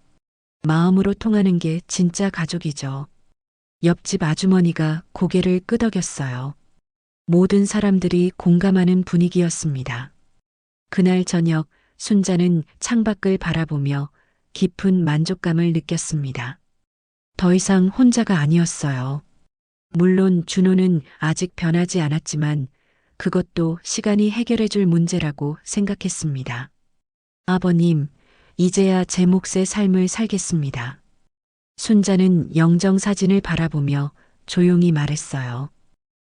마음으로 통하는 게 진짜 가족이죠. 옆집 아주머니가 고개를 끄덕였어요. 모든 사람들이 공감하는 분위기였습니다. 그날 저녁 순자는 창밖을 바라보며 깊은 만족감을 느꼈습니다. 더 이상 혼자가 아니었어요. 물론 준호는 아직 변하지 않았지만 그것도 시간이 해결해 줄 문제라고 생각했습니다. 아버님, 이제야 제 몫의 삶을 살겠습니다. 순자는 영정 사진을 바라보며 조용히 말했어요.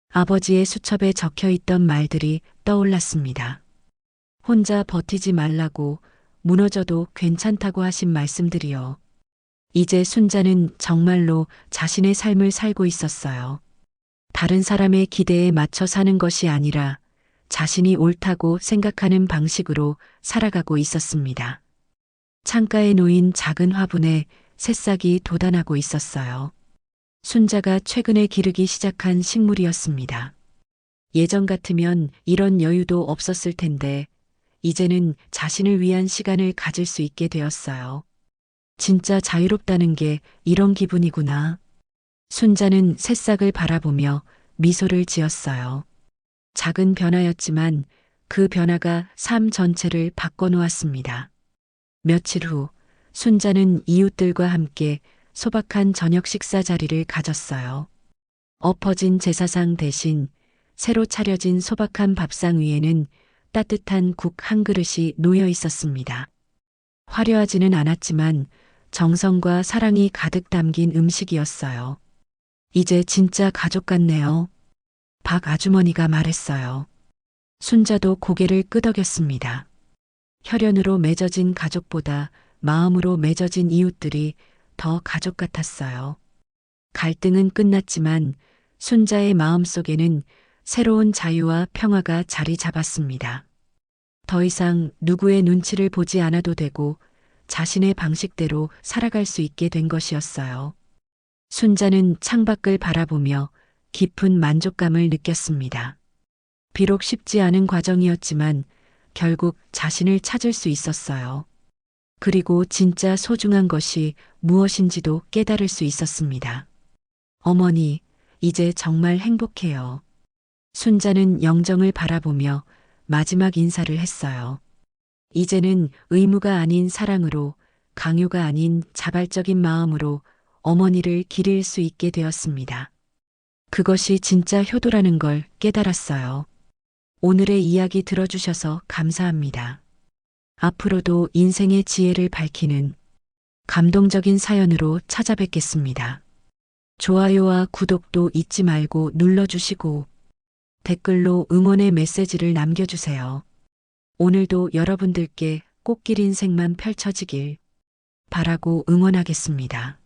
아버지의 수첩에 적혀 있던 말들이 떠올랐습니다. 혼자 버티지 말라고, 무너져도 괜찮다고 하신 말씀들이요. 이제 순자는 정말로 자신의 삶을 살고 있었어요. 다른 사람의 기대에 맞춰 사는 것이 아니라 자신이 옳다고 생각하는 방식으로 살아가고 있었습니다. 창가에 놓인 작은 화분에 새싹이 돋아나고 있었어요. 순자가 최근에 기르기 시작한 식물이었습니다. 예전 같으면 이런 여유도 없었을 텐데 이제는 자신을 위한 시간을 가질 수 있게 되었어요. 진짜 자유롭다는 게 이런 기분이구나. 순자는 새싹을 바라보며 미소를 지었어요. 작은 변화였지만 그 변화가 삶 전체를 바꿔놓았습니다. 며칠 후 순자는 이웃들과 함께 소박한 저녁 식사 자리를 가졌어요. 엎어진 제사상 대신 새로 차려진 소박한 밥상 위에는 따뜻한 국 한 그릇이 놓여 있었습니다. 화려하지는 않았지만 정성과 사랑이 가득 담긴 음식이었어요. 이제 진짜 가족 같네요. 박 아주머니가 말했어요. 순자도 고개를 끄덕였습니다. 혈연으로 맺어진 가족보다 마음으로 맺어진 이웃들이 더 가족 같았어요. 갈등은 끝났지만 순자의 마음속에는 새로운 자유와 평화가 자리 잡았습니다. 더 이상 누구의 눈치를 보지 않아도 되고 자신의 방식대로 살아갈 수 있게 된 것이었어요. 순자는 창밖을 바라보며 깊은 만족감을 느꼈습니다. 비록 쉽지 않은 과정이었지만 결국 자신을 찾을 수 있었어요. 그리고 진짜 소중한 것이 무엇인지도 깨달을 수 있었습니다. 어머니, 이제 정말 행복해요. 순자는 영정을 바라보며 마지막 인사를 했어요. 이제는 의무가 아닌 사랑으로, 강요가 아닌 자발적인 마음으로 어머니를 기릴 수 있게 되었습니다. 그것이 진짜 효도라는 걸 깨달았어요. 오늘의 이야기 들어주셔서 감사합니다. 앞으로도 인생의 지혜를 밝히는 감동적인 사연으로 찾아뵙겠습니다. 좋아요와 구독도 잊지 말고 눌러주시고 댓글로 응원의 메시지를 남겨주세요. 오늘도 여러분들께 꽃길 인생만 펼쳐지길 바라고 응원하겠습니다.